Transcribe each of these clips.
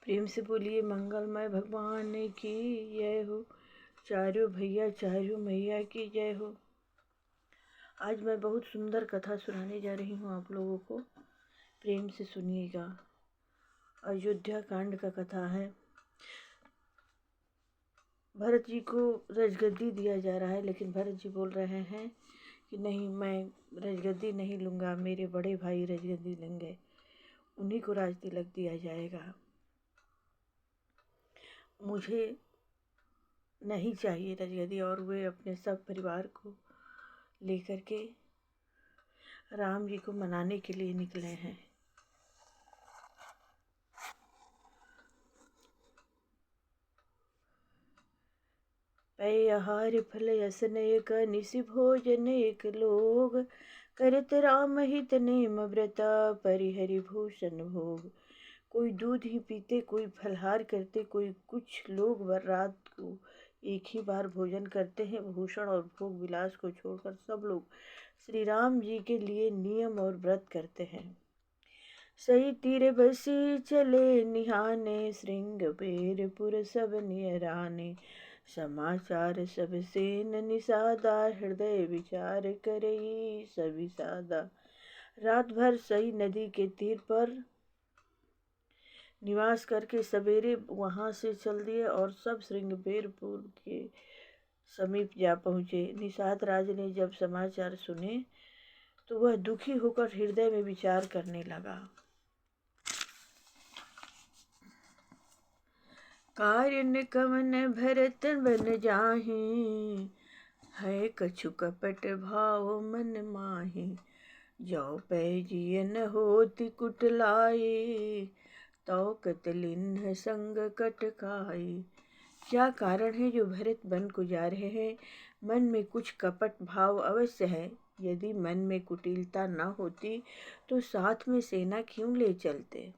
प्रेम से बोलिए मंगलमय भगवान की जय हो। चारों भैया चारों मैया की जय हो। आज मैं बहुत सुंदर कथा सुनाने जा रही हूँ आप लोगों को, प्रेम से सुनिएगा। अयोध्या कांड का कथा है। भरत जी को रजगद्दी दिया जा रहा है, लेकिन भरत जी बोल रहे हैं कि नहीं, मैं रजगद्दी नहीं लूँगा, मेरे बड़े भाई रजगद्दी लेंगे, उन्हीं को राज तिलक दिया जाएगा, मुझे नहीं चाहिए रजगद्दी। और वे अपने सब परिवार को लेकर के राम जी को मनाने के लिए निकले हैं। पै आहार फल असन एक निसि भोजन एक लोग, करत राम हित नेम व्रता परिहरि भूषण भोग। कोई दूध ही पीते, कोई फलहार करते, कोई कुछ लोग रात को एक ही बार भोजन करते हैं। भूषण और भोग विलास को छोड़कर सब लोग श्री राम जी के लिए नियम और व्रत करते हैं। सही तीर बसी चले निहाने, श्रृंग बेरपुर सब नियराने। समाचार सब सेन निषादा, हृदय विचार करई सभी सादा। रात भर सही नदी के तीर पर निवास करके सवेरे वहां से चल दिए और सब श्रृंगबेरपुर के समीप जा पहुँचे। निषाद राज ने जब समाचार सुने तो वह दुखी होकर हृदय में विचार करने लगा। कार्य न कवन भरत बन जाहि, है कछु कपट भाव मन माहि। जो पै जियन होति कुटलाए, तो कतलिन्ह संग कटकाई। क्या कारण है जो भरत वन को जा रहे हैं? मन में कुछ कपट भाव अवश्य है। यदि मन में कुटिलता न होती तो साथ में सेना क्यों ले चलते।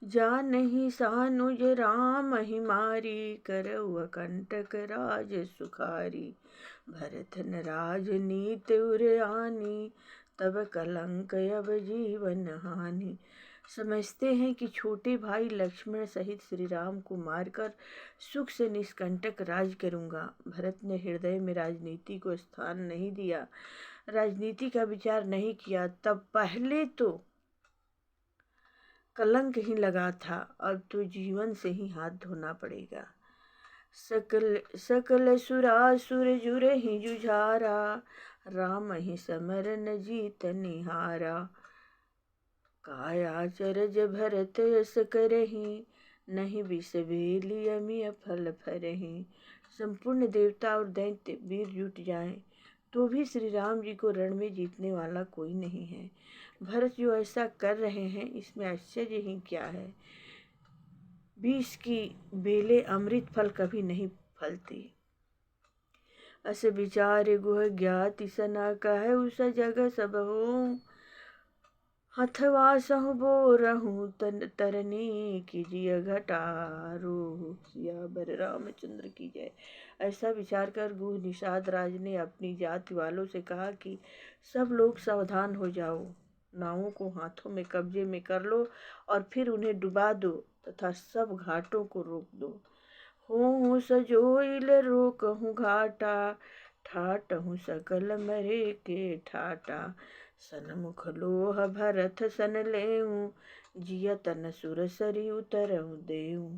जानहि सानुज राम हिमारी, करऊ कंटक राज सुखारी। भरतन राजनीत उरयानी, तब कलंक अब जीवन हानि। समझते हैं कि छोटे भाई लक्ष्मण सहित श्री राम को मारकर सुख से निष्कंटक राज करूंगा। भरत ने हृदय में राजनीति को स्थान नहीं दिया, राजनीति का विचार नहीं किया। तब पहले तो कलंक ही लगा था, अब तो जीवन से ही हाथ धोना पड़ेगा। सकल सुरासुर जुरहि जुझारा, राम ही समर न जीत निहारा। काया चरज भरत यस करहि, नहीं विष बेली अमिय फल फरहि। संपूर्ण देवता और दैत्य वीर जुट जाएं तो भी श्री राम जी को रण में जीतने वाला कोई नहीं है। भरत जो ऐसा कर रहे हैं इसमें आश्चर्य ही क्या है। विष की बेले अमृत फल कभी नहीं फलती। अस विचार गुह ज्ञाति सना, कह उस जग सब हो। हथवा सहु बोरहु तरनी, कीजिए घटारो। सियावर रामचंद्र की जय। ऐसा विचार कर गुह निषाद राज ने अपनी जाति वालों से कहा कि सब लोग सावधान हो जाओ, नावों को हाथों में कब्जे में कर लो और फिर उन्हें डुबा दो तथा सब घाटों को रोक दो। हो सजोइल रोकहु घाटा, ठाटहु सकल मरे के ठाटा। सनमुख लोह भरत सन लेऊ, जिया तन सुरसरी उतरहु देऊ।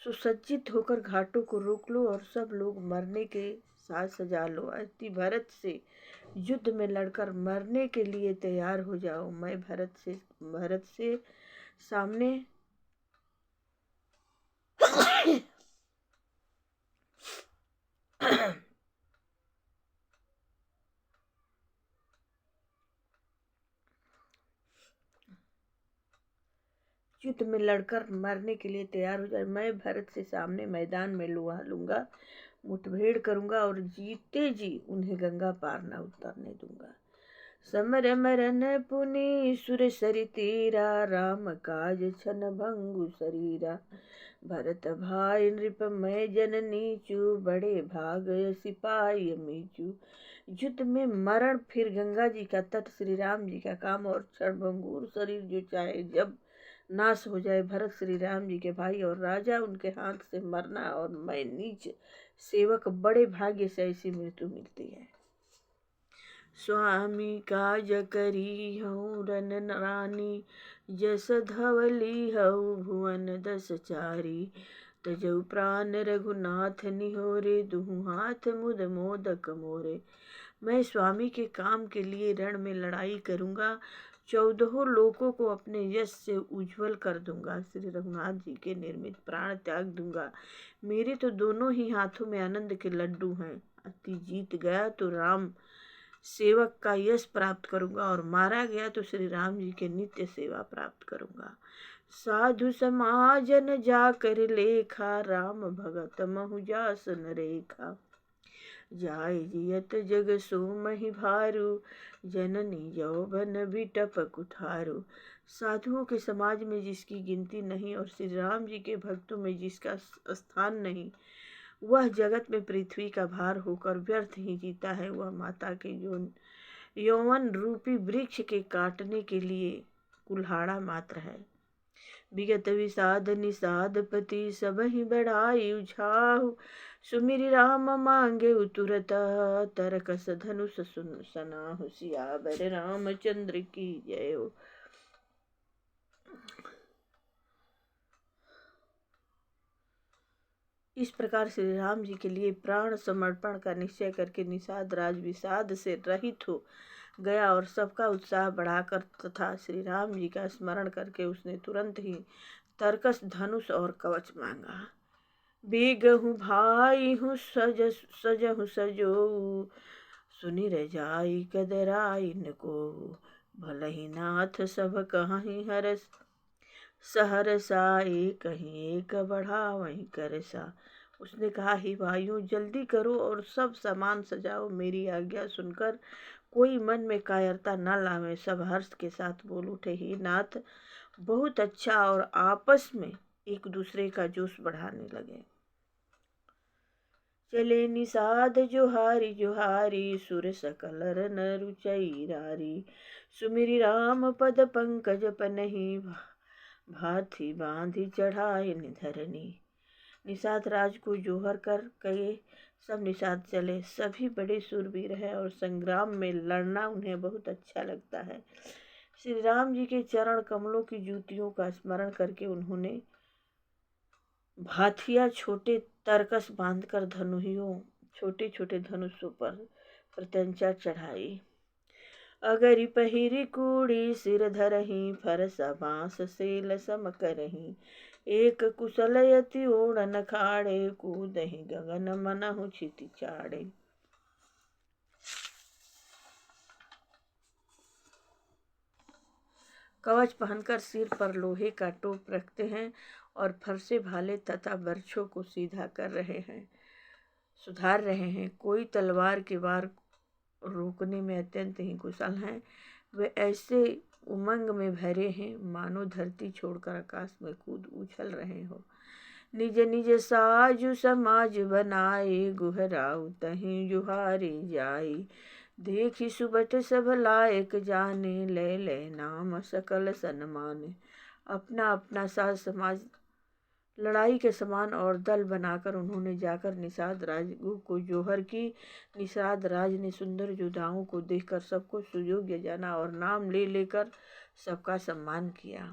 सुसज्जित होकर घाटों को रोक लो और सब लोग मरने के साथ सजा लो। अति भरत से युद्ध में लड़कर मरने के लिए तैयार हो जाओ। मैं भरत से सामने युद्ध में लड़कर मरने के लिए तैयार हो जाए। मैं भरत से सामने मैदान में लुहा लूंगा, मुठभेड़ करूंगा और जीते जी उन्हें गंगा पार न उतरने दूंगा। समर मरन पुनि सुर सरि तीरा, राम काज छन भंगु शरीरा। भरत भाई नृप मैं जननी चू, बड़े भाग सिपाही मीचू। युद्ध में मरण, फिर गंगा जी का तट, श्री राम जी का काम और क्षणभंगुर शरीर जो चाहे जब नाश हो जाए। भरत श्री राम जी के भाई और राजा, उनके हाथ से मरना, और मैं नीच सेवक, बड़े भाग्य से ऐसी मृत्यु मिलती है। स्वामी काज करी हूँ रन रानी, जस धवली हऊ भुवन दस चारी। तजऊ प्राण रघुनाथ निहोरे, दुहु हाथ मुद मोदक मोरे। मैं स्वामी के काम के लिए रण में लड़ाई करूँगा, 14 लोकों को अपने यश से उज्जवल कर दूंगा। श्री रघुनाथ जी के निर्मित प्राण त्याग दूंगा। मेरे तो दोनों ही हाथों में आनंद के लड्डू हैं। अति जीत गया तो राम सेवक का यश प्राप्त करूंगा, और मारा गया तो श्री राम जी के नित्य सेवा प्राप्त करूंगा। साधु समाजन जाकर लेखा, राम भगत महु जासन रेखा। जाय जियत जग सो महि भारू, जननी यौवन बिटप कुठारू। साधुओं के समाज में जिसकी गिनती नहीं, और श्री राम जी के भक्तों में जिसका स्थान नहीं, वह जगत में पृथ्वी का भार होकर व्यर्थ ही जीता है। वह माता के यौवन रूपी वृक्ष के काटने के लिए कुल्हाड़ा मात्र है। विगत विषाद निषाद पति, सब ही बढ़ाई उछाहु। सुमिरि राम मांगे तुरत, तरकस धनुष सुन सनाहु। सियावर रामचंद्र की जय हो। इस प्रकार श्री राम जी के लिए प्राण समर्पण का निश्चय करके निषाद राज विषाद से रहित हो गया, और सबका उत्साह बढ़ाकर तथा श्री राम जी का स्मरण करके उसने तुरंत ही तरकस धनुष और कवच मांगा। बेगहु भाई हूँ सजहु सजो, सुनि रजाई कदराई नको। भलहि नाथ सब कहीं हरस, सहरसा एक कहीं एक बढ़ा वहीं करसा। उसने कहा, ही भाइयों जल्दी करो और सब सामान सजाओ। मेरी आज्ञा सुनकर कोई मन में कायरता न लावे। सब हर्ष के साथ बोल उठे, ही नाथ बहुत अच्छा, और आपस में एक दूसरे का जोश बढ़ाने लगे। चले निषाद जोहारी जोहारी, सुर सकल रन रुचई रारी। सुमिरि राम पद पंकज पनहि, भाथी बांधी चढ़ाए निधरनी। निषाद राज को जोहर कर कहे सब निषाद चले। सभी बड़े सूरवीर हैं और संग्राम में लड़ना उन्हें बहुत अच्छा लगता है। श्री राम जी के चरण कमलों की जूतियों का स्मरण करके उन्होंने भाथिया छोटे तरकस बांधकर धनुहियों छोटे छोटे धनुषों पर प्रत्यंचा चढ़ाई। अगरि पहिरी कूड़ी सिर धरही, फरसा बांस सेल सम करही। एक कुशल यति ओढ़न खाड़े, कूदहि गगन मनहु छिति चाड़े। कवच पहनकर सिर पर लोहे का टोप रखते हैं और फरसे भाले तथा बर्छों को सीधा कर रहे हैं, सुधार रहे हैं। कोई तलवार के वार रोकने में अत्यंत ही कुशल हैं। वे ऐसे उमंग में भरे हैं मानो धरती छोड़कर आकाश में कूद उछल रहे हो। निज निज साजु समाज बनाए, गुहराउ तहीं जुहारी जाई। देखी सुबट सब लायक जाने, ले ले नाम सकल सन्माने। अपना अपना साज समाज लड़ाई के समान और दल बनाकर उन्होंने जाकर निषाद राज को जोहर की। निषाद राज ने सुंदर योद्धाओं को देखकर सबको सुयोग्य जाना और नाम ले लेकर सबका सम्मान किया।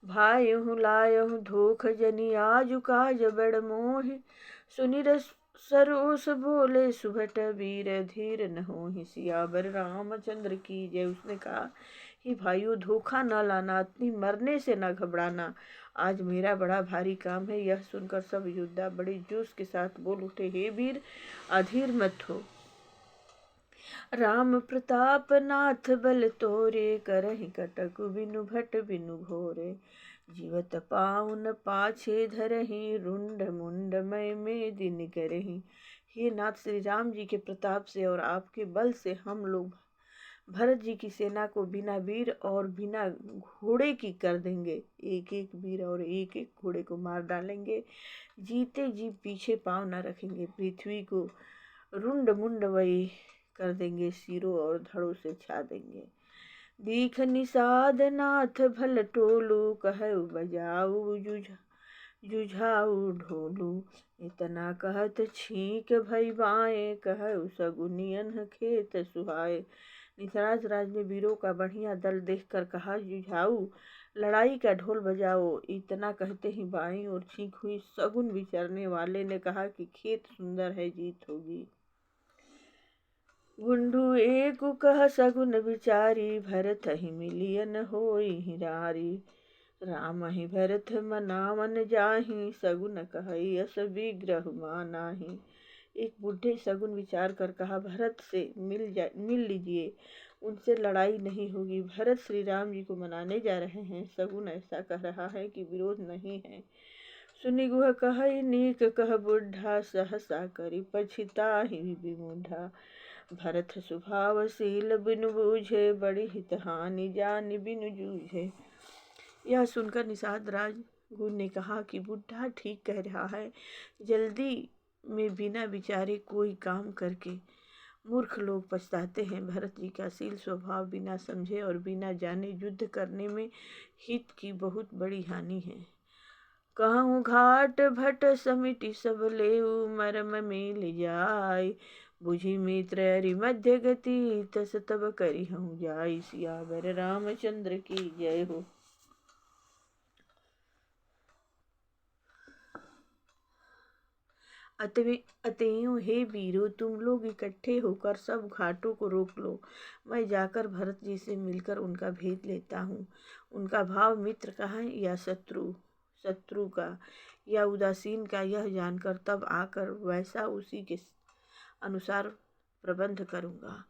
भायहु लायहु धोख जनि, आजु काज बड़ मोहि। सुनि सरोस बोले सुभट, वीर धीर न होहि। सियावर रामचंद्र की जय। उसने कहा, कि भाइयों धोखा न लाना, अपनी मरने से न घबराना। आज मेरा बड़ा भारी काम है। यह सुनकर सब योद्धा बड़े जोश के साथ बोल उठे, हे वीर अधीर मत हो। राम प्रताप नाथ बल तोरे, करहि कटक बिनु भट बिनु घोरे। जीवत पाउन पाछे धरहि, रुंड मुंड मय में दिन करहि। हे नाथ, श्री राम जी के प्रताप से और आपके बल से हम लोग भरत जी की सेना को बिना वीर और बिना घोड़े की कर देंगे। एक एक वीर और एक एक घोड़े को मार डालेंगे। जीते जी पीछे पाँव न रखेंगे। पृथ्वी को रुंड मुंड वही कर देंगे। सिरों और धड़ों से छा देंगे। दीख निषाद नाथ भल टोलू, कहु बजाऊ जुझाऊ ढोलू। इतना कहत छींक भई बाएं, कहु सगुनियन खेत सुहाए। निषाद राज ने वीरों का बढ़िया दल देखकर कहा, जुझाऊ लड़ाई का ढोल बजाओ। इतना कहते ही बाईं ओर छींक हुई। सगुन विचरने वाले ने कहा कि खेत सुंदर है, जीत होगी। गुंडू एक कह सगुन विचारी, भरत ही मिलियन होई हिरारी। राम ही भरत मनावन जाहि, सगुन कहई अस विग्रह मानाहि। एक बूढ़े सगुन विचार कर कहा, भरत से मिल लीजिए, उनसे लड़ाई नहीं होगी। भरत श्री राम जी को मनाने जा रहे हैं। सगुन ऐसा कह रहा है कि विरोध नहीं है। सुनि गुह कहई नीक कह बुढ़ा, सहसा करी पछिताहि विमूढ़ा। भरत स्वभावशील बिनु बूझे, बड़ी हित हानि जानि बिनु जूझे। यह सुनकर निषाद राजगुरु ने कहा कि बुढ़ा ठीक कह रहा है। जल्दी में बिना विचारे कोई काम करके मूर्ख लोग पछताते हैं। भरत जी का शील स्वभाव बिना समझे और बिना जाने युद्ध करने में हित की बहुत बड़ी हानि है। कहूँ घाट भट समिति सब लेऊ, मरम मिल जाय। बुझी मित्र अरि मध्य गति, तस तब करी हूँ जाय। सियावर रामचंद्र की जय हो। अतएव हे वीरों, तुम लोग इकट्ठे होकर सब घाटों को रोक लो। मैं जाकर भरत जी से मिलकर उनका भेद लेता हूँ। उनका भाव मित्र का है या शत्रु का या उदासीन का, यह जानकर तब आकर वैसा उसी के अनुसार प्रबंध करूँगा।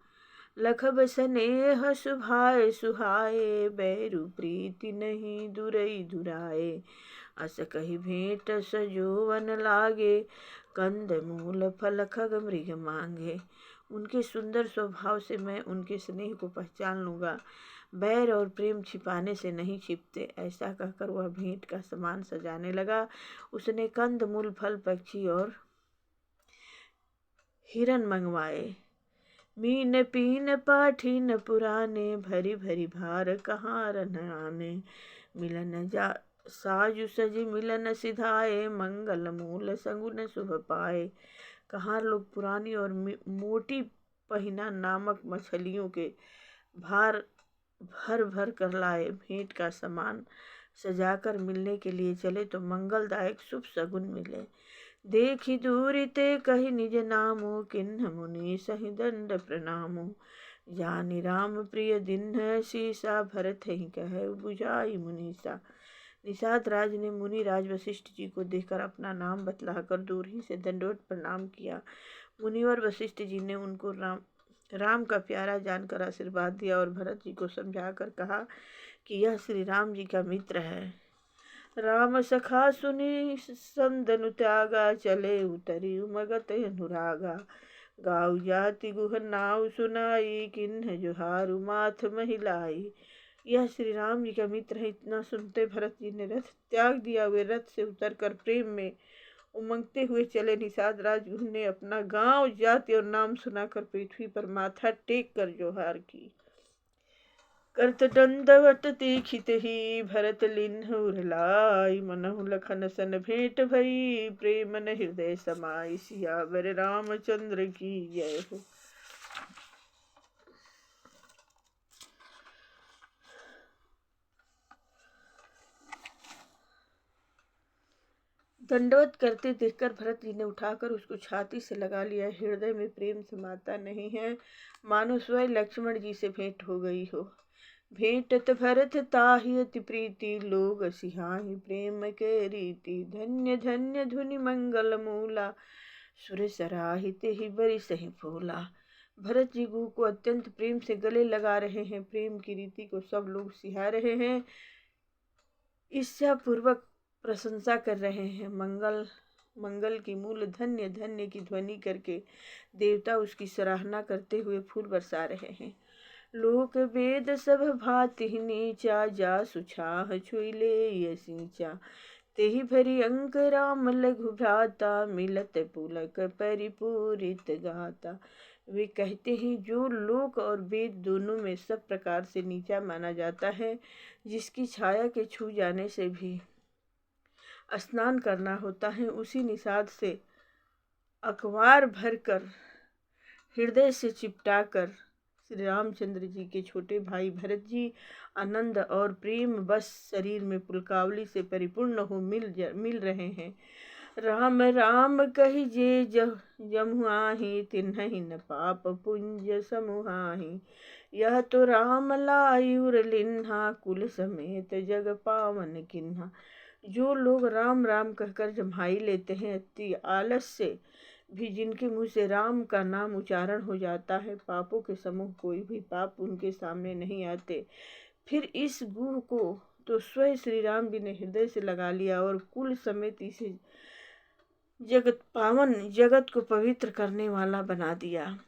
लखब स्नेह सुभाए सुहाए, बैरु प्रीति नहीं दुरई दुराए। अस कही भेंट सजोवन लागे, कंद मूल फल खग मृग मांगे। उनके सुंदर स्वभाव से मैं उनके स्नेह को पहचान लूँगा। बैर और प्रेम छिपाने से नहीं छिपते। ऐसा कहकर वह भेंट का सामान सजाने लगा। उसने कंद मूल फल पक्षी और हिरन मंगवाए। मीन पीन पाठीन पुराने, भरी भरी भार कहाँ रन आने। मिलन जा साजु सजी मिलन सिधाए, मंगल मूल सगुन शुभ पाए। कहाँ लोग पुरानी और मोटी पहिना नामक मछलियों के भार भर भर कर लाए। भेंट का सामान सजाकर मिलने के लिए चले तो मंगलदायक शुभ सगुन मिले। देखी दूरी ते कही निज नामो, किन्ह मुनि सही दंड प्रणामो। जानि राम प्रिय दिन सीसा, भरत ही कहे बुझाई मुनीसा। निषाद राज ने मुनि राज वशिष्ठ जी को देखकर अपना नाम बतलाकर दूर ही से दंडवत प्रणाम किया। मुनिवर वशिष्ठ जी ने उनको राम का प्यारा जानकर आशीर्वाद दिया और भरत जी को समझाकर कहा कि यह श्री राम जी का मित्र है। राम सखा सुनी संदनु त्यागा, चले उतरी उमगत अनुरागा। गाऊ जाति गुह नाव सुनाई, किन्ह जुहारु माथ महिलाई। यह श्री राम जी का मित्र है। इतना सुनते भरत जी ने रथ त्याग दिया। वे रथ से उतरकर प्रेम में उमंगते हुए चले। निषाद राजगुरु ने अपना गांव जाति और नाम सुनाकर पृथ्वी पर माथा टेक कर जोहार की। करत दंडवत तीखित ही, भरत लिन्ह उरलाई। मनहु लखन सन भेंट भई, प्रेम न हृदय समाई। सियावर रामचंद्र की जय हो। दंडवत करते देखकर भरत जी ने उठाकर उसको छाती से लगा लिया। हृदय में प्रेम समाता नहीं है, मानो स्वयं लक्ष्मण जी से भेंट हो गई हो। भेंटत भरत ताहि अति प्रीति, लोग सिहाहि प्रेम के रीति। धन्य धन्य धुनि मंगल मूला, सुर सराहित ही बरि सही फूला। भरत जी गुरु को अत्यंत प्रेम से गले लगा रहे हैं। प्रेम की रीति को सब लोग सिहा रहे हैं, ईर्ष्या पूर्वक प्रशंसा कर रहे हैं। मंगल की मूल धन्य धन्य की ध्वनि करके देवता उसकी सराहना करते हुए फूल बरसा रहे हैं। लोक वेद सब भाति नीचा, जा सुछाह छुई ले सींचा। तेहि भरी अंक राम लघु भ्राता, मिलत पुलक परिपूरित गाता। वे कहते हैं जो लोक और वेद दोनों में सब प्रकार से नीचा माना जाता है, जिसकी छाया के छू जाने से भी स्नान करना होता है, उसी निषाद से अखबार भरकर हृदय से चिपटा कर श्री रामचंद्र जी के छोटे भाई भरत जी आनंद और प्रेम बस शरीर में पुलकावली से परिपूर्ण हो मिल रहे हैं। राम राम कहि जे जमुआहि, तिन्हि न पाप पुंज समुहाहि। यह तो राम लायुर लिन्हा, कुल समेत जग पावन किन्हा। जो लोग राम राम कहकर जम्हाई लेते हैं, अति आलस से भी जिनके मुँह से राम का नाम उच्चारण हो जाता है, पापों के समूह कोई भी पाप उनके सामने नहीं आते। फिर इस गुह को तो स्वयं श्री राम जी ने हृदय से लगा लिया और कुल समेत इसे जगत पावन, जगत को पवित्र करने वाला बना दिया।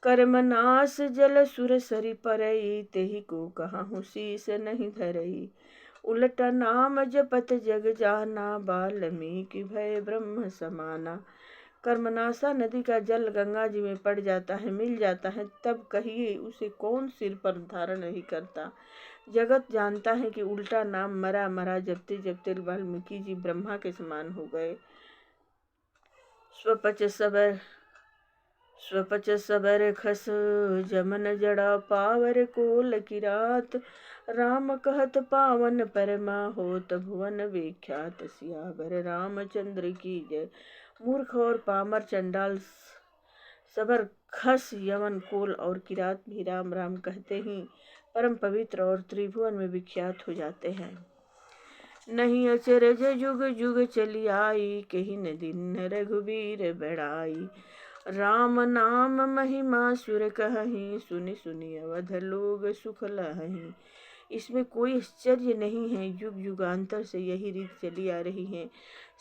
कर्मनाश जल सुर सरि परई, तेहि को कहूँ शीस नहीं धरई। उलटा नाम जपत जग जाना, वाल्मीकि भय ब्रह्म समाना। कर्मनाशा नदी का जल गंगा जी में पड़ जाता है, मिल जाता है, तब कहिए उसे कौन सिर पर धारण नहीं करता। जगत जानता है कि उल्टा नाम मरा मरा जपते जपते वाल्मीकि जी ब्रह्मा के समान हो गए। स्वपच सबर खस, जमन जड़ा पावर कोल की रात। राम कहत पावन परमा, होत भुवन विख्यात। सियावर रामचंद्र की जय। मूर्ख और पामर चंडाल सबर खस, यमन कोल और किरात भी राम राम कहते ही परम पवित्र और त्रिभुवन में विख्यात हो जाते हैं। नहीं अचरज जुग जुग चली आई, कही न दिन रघुबीर बड़ाई। राम नाम महिमा सुर कहि, सुनि सुनि अवध लोग सुख लहहि। इसमें कोई आश्चर्य नहीं है, युग युगांतर से यही रीत चली आ रही है।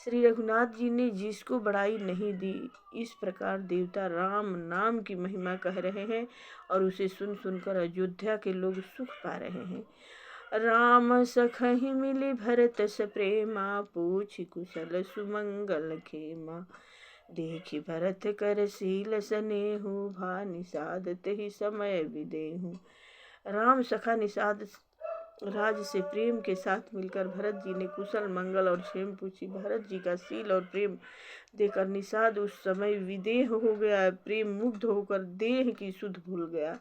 श्री रघुनाथ जी ने जिसको बड़ाई नहीं दी, इस प्रकार देवता राम नाम की महिमा कह रहे हैं और उसे सुन सुनकर अयोध्या के लोग सुख पा रहे हैं। राम सखहि मिली भरत स प्रेमा, पूछि कुशल सुमंगल खेमा। देखि भरत कर शील सनेहु, भा निषाद तेहि समय विदेहु। राम सखा निषाद राज से प्रेम के साथ मिलकर भरत जी ने कुशल मंगल और क्षेम पूछी। भरत जी का शील और प्रेम देकर निषाद उस समय विदेह हो गया, प्रेम मुग्ध होकर देह की सुध भूल गया।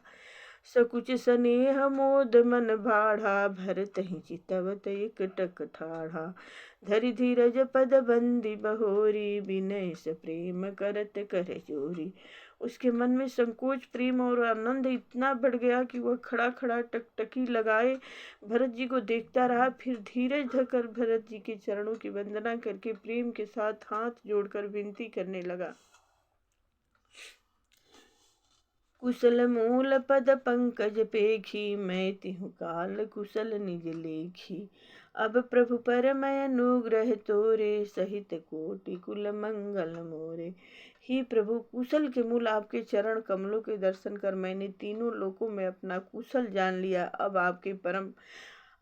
सकुच स्नेह मोद मन बाढ़ा, भरत ही चितवत एक टक ठाढ़ा। धरि धीरज पद बंदी बहोरी, विनय से प्रेम करत कर चोरी। उसके मन में संकोच, प्रेम और आनंद इतना बढ़ गया कि वह खड़ा खड़ा टकटकी लगाए भरत जी को देखता रहा। फिर धीरज धरकर भरत जी के चरणों की वंदना करके प्रेम के साथ हाथ जोड़कर विनती करने लगा। कुशल मूल पद पंकज पेखी, मैं तिहु काल कुशल निज लेखी। अब प्रभु पर मैं अनुग्रह तोरे, सहित कोटि कुल मंगल मोरे। ही प्रभु, कुशल के मूल आपके चरण कमलों के दर्शन कर मैंने तीनों लोकों में अपना कुशल जान लिया। अब आपके परम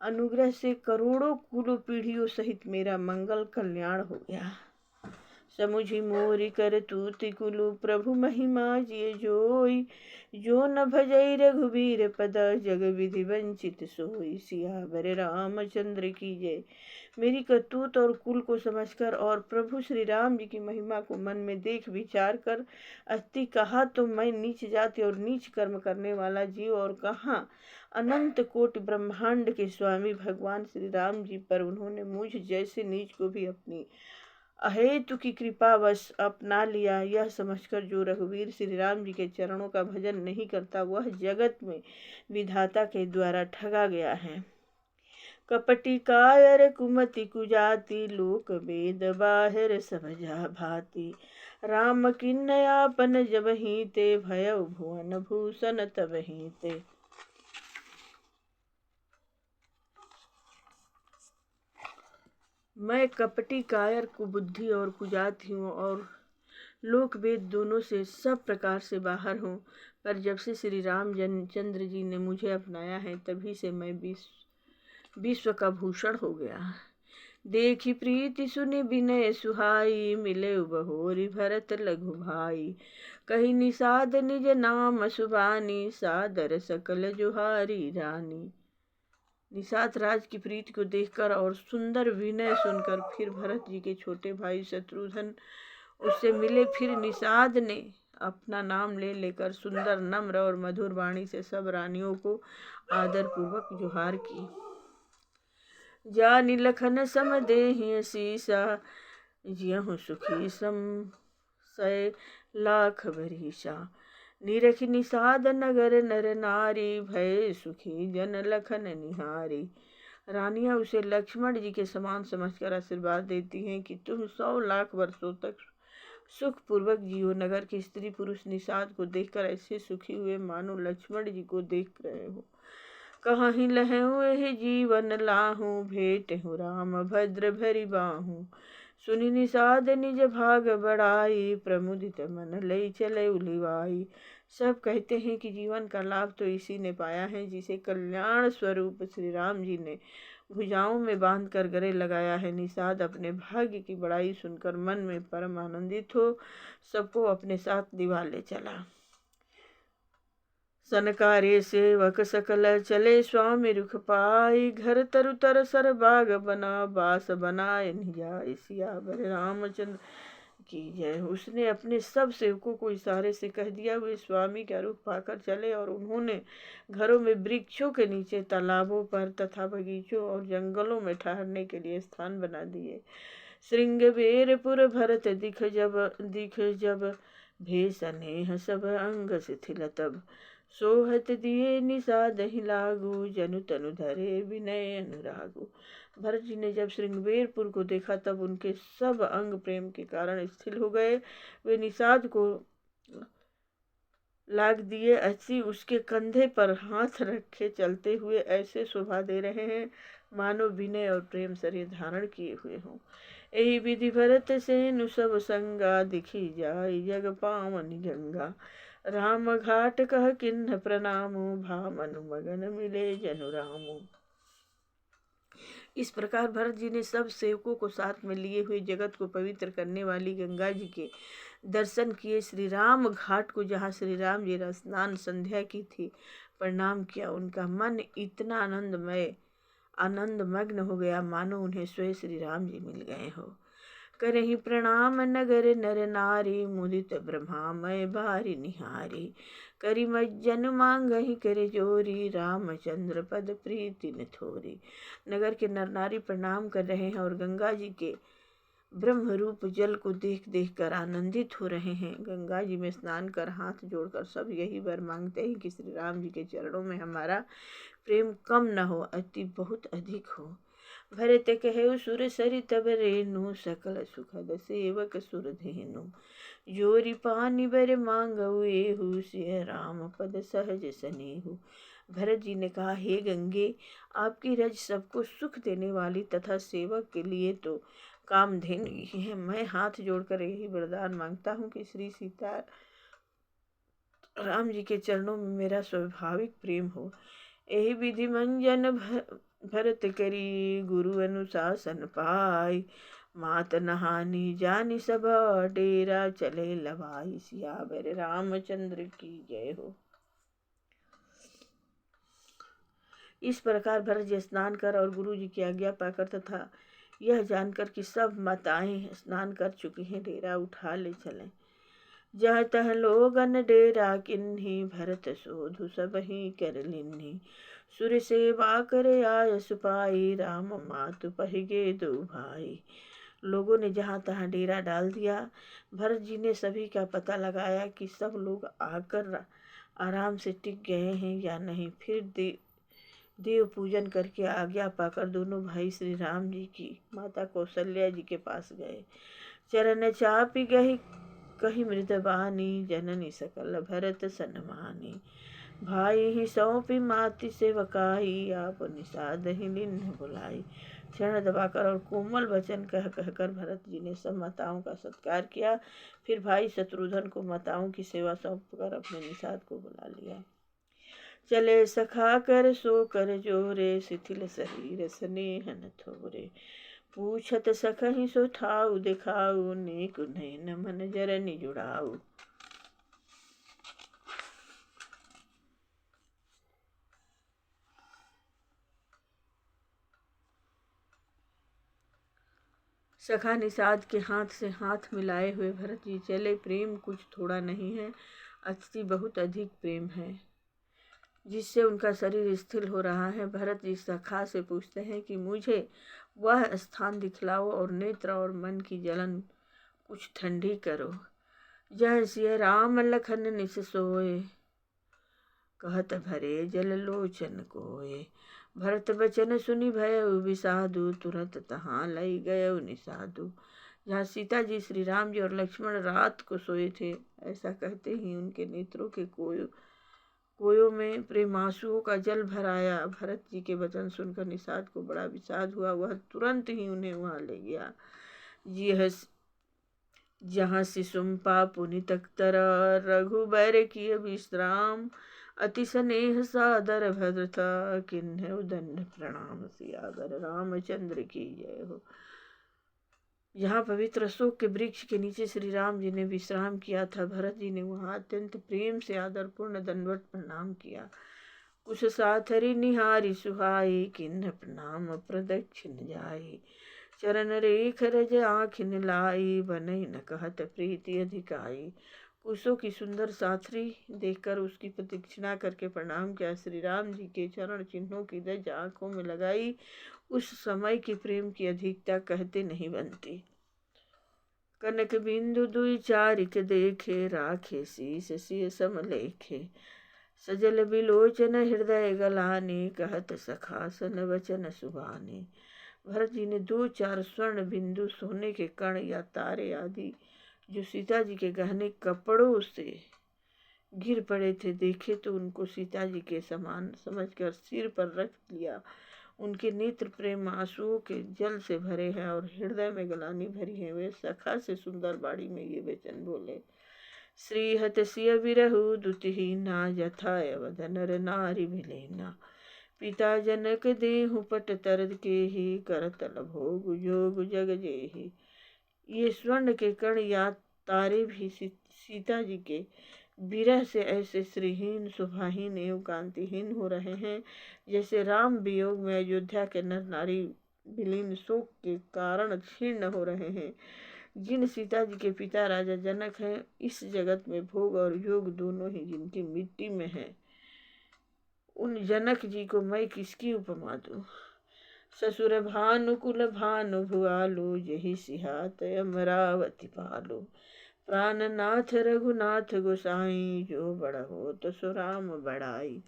अनुग्रह से करोड़ों कुलों पीढ़ियों सहित मेरा मंगल कल्याण हो गया। समुझि मोरि कर तूति कुलु, प्रभु महिमा जिय जोई। जो न भजई रघुबीर पद, जग विधि वंचित सोई। सियावर रामचंद्र की जय। मेरी करतूत और कुल को समझकर और प्रभु श्री राम जी की महिमा को मन में देख विचार कर अति कहा तो मैं नीच जाति और नीच कर्म करने वाला जीव, और कहाँ अनंत कोटि ब्रह्मांड के स्वामी भगवान श्री राम जी पर उन्होंने मुझ जैसे नीच को भी अपनी अहेतु की कृपावश अपना लिया। यह समझकर जो रघुवीर श्री राम जी के चरणों का भजन नहीं करता, वह जगत में विधाता के द्वारा ठगा गया है। कपटी कायर कुमति कुजाति, लोक वेद बाहिर समझा भाति। राम किन्नय आपन जबहि ते, भयउ भुवन भूषण तबहि ते। मैं कपटी कायर कुबुद्धि और कुजाति हूँ और लोक वेद दोनों से सब प्रकार से बाहर हूँ, पर जब से श्री राम चंद्र जी ने मुझे अपनाया है तभी से मैं विश्व का भूषण हो गया। देखी प्रीति सुने विनय सुहाई, मिले बहोरी भरत लघु भाई। कही निषाद निज नाम सुबानी, सादर सकल जुहारी रानी। निषाद राज की प्रीति को देखकर और सुंदर विनय सुनकर फिर भरत जी के छोटे भाई शत्रुघ्न उससे मिले। फिर निषाद ने अपना नाम लेकर सुंदर नम्र और मधुर वाणी से सब रानियों को आदर पूर्वक जुहार की। जानि लखन सम देहि सीसा, जियहु सुखी सम सय लाख बरीसा। निरखि निषाद नगर नर नारी, भय सुखी जन लखन निहारी। रानियां उसे लक्ष्मण जी के समान समझकर आशीर्वाद देती हैं कि तुम 100 लाख वर्षों तक सुख पूर्वक जियो। नगर के स्त्री पुरुष निषाद को देखकर ऐसे सुखी हुए मानो लक्ष्मण जी को देख रहे हो। कहीं लहूँ एह जीवन लाहूँ, भेंट हूँ राम भद्र भरी बाहूँ। सुनि निषाद निज भाग बढ़ाई, प्रमुदित मन लई चले उलिवाई। सब कहते हैं कि जीवन का लाभ तो इसी ने पाया है जिसे कल्याण स्वरूप श्री राम जी ने भुजाओं में बांध कर गले लगाया है। निषाद अपने भाग्य की बड़ाई सुनकर मन में परम आनंदित हो सबको अपने साथ दिवाले चला। सनकारे सेवक सकल चले, स्वामी रुख पाई। घर तरु तर सर बाग बना, बास बनाए निजाय। सियावर रामचंद्र की जय। उसने अपने सब सेवकों को इशारे से कह दिया, वे स्वामी का रुख पाकर चले और उन्होंने घरों में, वृक्षों के नीचे, तालाबों पर तथा बगीचों और जंगलों में ठहरने के लिए स्थान बना दिए। श्रृंगबेरपुर भरत दिख जब, भेष नेह सब अंग शिथिल तब। सोहत दिए निषाद ही लागू, जनु तनु धरे विनय अनुरागु। भरत जी ने जब श्रृंगबेरपुर को देखा तब उनके सब अंग प्रेम के कारण स्थिर हो गए। वे निषाद को लाग दिए, ऐसी उसके कंधे पर हाथ रखे चलते हुए ऐसे शोभा दे रहे हैं मानो विनय और प्रेम शरीर धारण किए हुए हों। यही विधि भरत सेनु सब संगा, दिखी जाय जग पावनी गंगा। राम घाट कह किन्ह प्रणामो, भामनु मगन मिले जनु रामो। इस प्रकार भरत जी ने सब सेवकों को साथ में लिए हुए जगत को पवित्र करने वाली गंगा जी के दर्शन किए। श्री राम घाट को, जहाँ श्री राम जी स्नान संध्या की थी, प्रणाम किया। उनका मन इतना आनंदमग्न हो गया मानो उन्हें स्वयं श्री राम जी मिल गए हो। करहि प्रणाम नगर नर नारी, मुदित ब्रह्मामय बारी निहारी। करि मज्जन मांगहि कर जोरी, रामचंद्र पद प्रीति न थोरी। नगर के नर नारी प्रणाम कर रहे हैं और गंगा जी के ब्रह्म रूप जल को देख देख कर आनंदित हो रहे हैं। गंगा जी में स्नान कर हाथ जोड़कर सब यही वर मांगते हैं कि श्री राम जी के चरणों में हमारा प्रेम कम न हो, अति बहुत अधिक हो। भरत कहे सुर सरि तब रेनु, सकल सुखद सेवक सुर धेनु। जोरी पानी बर मांगऊ एहू, सिय राम पद सहज सनेहू। भरत जी ने कहा, हे गंगे, आपकी रज सबको सुख देने वाली तथा सेवक के लिए तो कामधेनु ही है। मैं हाथ जोड़कर यही वरदान मांगता हूँ कि श्री सीता राम जी के चरणों में मेरा स्वाभाविक प्रेम हो। यही विधि मंजन भरत करी, गुरु अनुशासन पाई। मात नहानी जानी सब डेरा, चले लवाई। सियावर रामचंद्र की जय हो। इस प्रकार भरत जी स्नान कर और गुरु जी की आज्ञा पाकर तथा यह जानकर कि सब माताएं स्नान कर चुकी हैं, डेरा उठा ले चले। जह तह लोगन डेरा किन्ही, भरत शोधु सब ही कर लिन्ही। सुर सेवा कर आय सुपाई, राम मातु पहिगे दो भाई। लोगों ने जहाँ तहाँ डेरा डाल दिया। भरत जी ने सभी का पता लगाया कि सब लोग आकर आराम से टिक गए हैं या नहीं। फिर देव पूजन करके आज्ञा पाकर दोनों भाई श्री राम जी की माता कौशल्या जी के पास गए। चरण चापी गही कही मृदबानी, जननी सकल भरत सन्मानी। भाई ही सौंपी माति सेवकाई, आप निषाद ही निन्ह बुलाई। क्षण दबाकर और कोमल वचन कह कहकर भरत जी ने सब माताओं का सत्कार किया। फिर भाई शत्रुघ्न को माताओं की सेवा सौंपकर अपने निषाद को बुला लिया। चले सखा कर सो कर जोरे, शिथिल शरीर स्नेह न थोरे। पूछत सखहि सो ठाऊ दिखाऊ, नेक नैन मन जरनि जुड़ाऊ। सखा निषाद के हाथ से हाथ मिलाए हुए भरत जी चले। प्रेम कुछ थोड़ा नहीं है, अति बहुत अधिक प्रेम है, जिससे उनका शरीर स्थिर हो रहा है। भरत जी सखा से पूछते हैं कि मुझे वह स्थान दिखलाओ और नेत्र और मन की जलन कुछ ठंडी करो। जह सिय राम लखन निस सोए, कहत भरे जल लोचन कोय। भरत बचन सुनि भय विषादु, तुरंत तहाँ लई गए निषादु। जहाँ सीता जी, श्री राम जी और लक्ष्मण रात को सोए थे, ऐसा कहते ही उनके नेत्रों के कोयों में प्रेमांसुओं का जल भर आया। भरत जी के वचन सुनकर निषाद को बड़ा विषाद हुआ। वह तुरंत ही उन्हें वहां ले गया। जहाँ सिसुम्पा पुनि तख्तर, रघुबर किय विश्राम। अति स्नेह सादर भद्रता, किन्हु दंड प्रणाम। सियावर रामचंद्र की जय हो। यहाँ पवित्र अशोक के वृक्ष के नीचे श्री राम जी ने विश्राम किया था। भरत जी ने वहाँ अत्यंत प्रेम से आदरपूर्ण दंडवत प्रणाम किया। कुछ साथरी निहारी सुहाई, किन्ह प्रणाम प्रदक्षिण जाई। चरण रेख रज आँखिन लाई, बनई न कहत प्रीति अधिकाई। कुशों की सुंदर साथरी देखकर उसकी प्रदक्षिणा करके प्रणाम किया। श्री राम जी के चरण चिन्हों की रज आँखों में लगाई। उस समय की प्रेम की अधिकता कहते नहीं बनती। कनक बिंदु दुई चारिक देखे, राखे शीस सिय समलेखे। सजल बिलोचन हृदय गलाने, कहत सखा सन वचन सुभाने। भरत जी ने 2-4 स्वर्ण बिंदु सोने के कण या तारे आदि जो सीता जी के गहने कपड़ों से गिर पड़े थे देखे, तो उनको सीता जी के समान समझकर सिर पर रख लिया। उनके नेत्र प्रेम आंसुओं के जल से भरे हैं और हृदय में गलानी भरी है। वे सखा से सुंदर बाड़ी में ये वचन बोले। श्रीहत सिय विरहु दुतिहीना, यथा अवध नर नारी मिलेना। पिता जनक देहु पट तरद के ही, करतल भोग जोग जग जेहि। ये स्वर्ण के कण या तारे भी सीता जी के विरह से ऐसे श्रीहीन, शोभाहीन एवं कांतिहीन हो रहे हैं, जैसे राम वियोग में अयोध्या के नर नारी विलीन शोक के कारण क्षीण हो रहे हैं। जिन सीता जी के पिता राजा जनक हैं, इस जगत में भोग और योग दोनों ही जिनकी मिट्टी में है, उन जनक जी को मैं किसकी उपमा दूं। ससुर भानुकुल भानु भुआलो, जही सिहात अमरावती पालो। प्राणनाथ रघुनाथ गोसाई, जो बड़ हो तो सो राम बड़ाई।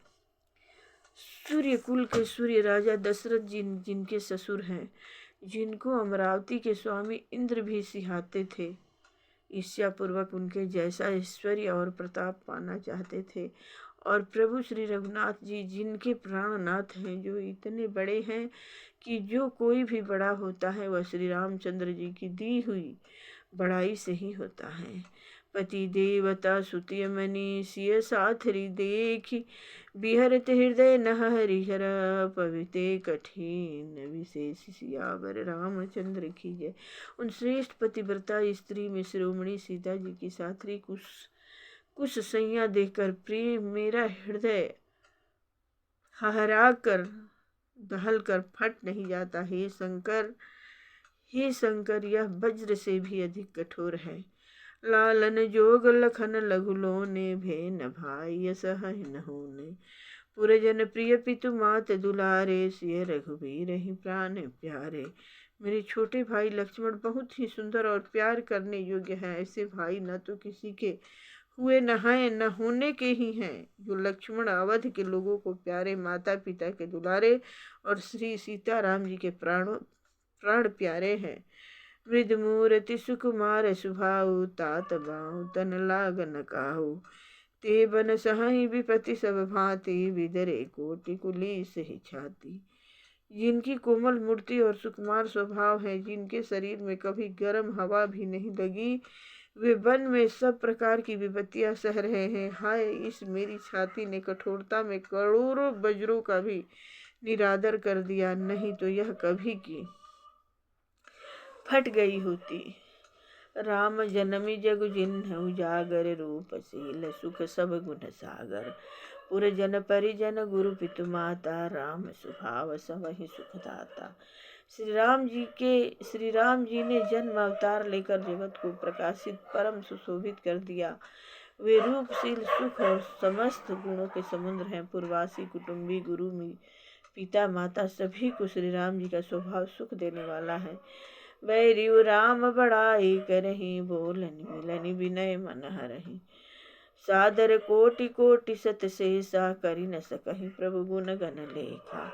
सूर्य कुल के सूर्य राजा दशरथ जी जिनके ससुर हैं, जिनको अमरावती के स्वामी इंद्र भी सिहाते थे, ईर्ष्यापूर्वक उनके जैसा ऐश्वर्य और प्रताप पाना चाहते थे। और प्रभु श्री रघुनाथ जी जिनके प्राणनाथ हैं, जो इतने बड़े हैं कि जो कोई भी बड़ा होता है वह श्री रामचंद्र जी की दी हुई बड़ाई से ही होता है। पति देवता सुतिय मनी, सिय साथरी देखी। बिहरत हृदय न हरिहर, पविते कठिन विशेष। सियावर रामचंद्र की जय। उन श्रेष्ठ पतिव्रता स्त्री में शिरोमणि सीता जी की साथरी कुछ सैया देखकर प्रेम मेरा हृदय हहरा कर दहल कर फट नहीं जाता। हे शंकर, यह वज्र से भी अधिक कठोर है। लालन जोग लखन लघुलोने, भेन भाई सहहि न होने। पुरजन प्रिय पितु मात दुलारे, सिय रघुबीर ही प्राण प्यारे। मेरे छोटे भाई लक्ष्मण बहुत ही सुंदर और प्यार करने योग्य हैं। ऐसे भाई न तो किसी के हुए न हैं न होने के ही हैं, जो लक्ष्मण अवध के लोगों को प्यारे, माता पिता के दुलारे और श्री सीताराम जी के प्राण प्यारे हैं। मृद मूर्ति सुकुमार सुभाऊ, तात बाऊ तन लागन काहू। ते बन सहहि विपति सब भांति, विदरे कोटि कुलीस ही छाती। जिनकी कोमल मूर्ति और सुकुमार स्वभाव है, जिनके शरीर में कभी गर्म हवा भी नहीं लगी, वे वन में सब प्रकार की विपत्तियां सह रहे हैं। हाय, इस मेरी छाती ने कठोरता में करोड़ों वज्रों का भी निरादर कर दिया, नहीं तो यह कभी की फट गई होती। राम जनमी जगु जिन्ह उजागर, रूपशील सुख सब गुण सागर। पुर जन परिजन गुरु पितु माता, राम स्वभाव सबहि सुखदाता। श्री राम जी ने जन्म अवतार लेकर जगत को प्रकाशित परम सुशोभित कर दिया। वे रूपशील सुख और समस्त गुणों के समुद्र हैं। पूर्वासी कुटुंबी गुरु पिता माता सभी को श्री राम जी का स्वभाव सुख देने वाला है। बैरियु राम बड़ाई करही, बोलनि मिलनि विनय मन हरहि। सादर कोटि कोटि सत शेषा, करि न सकहि प्रभु गुण गण लेखा।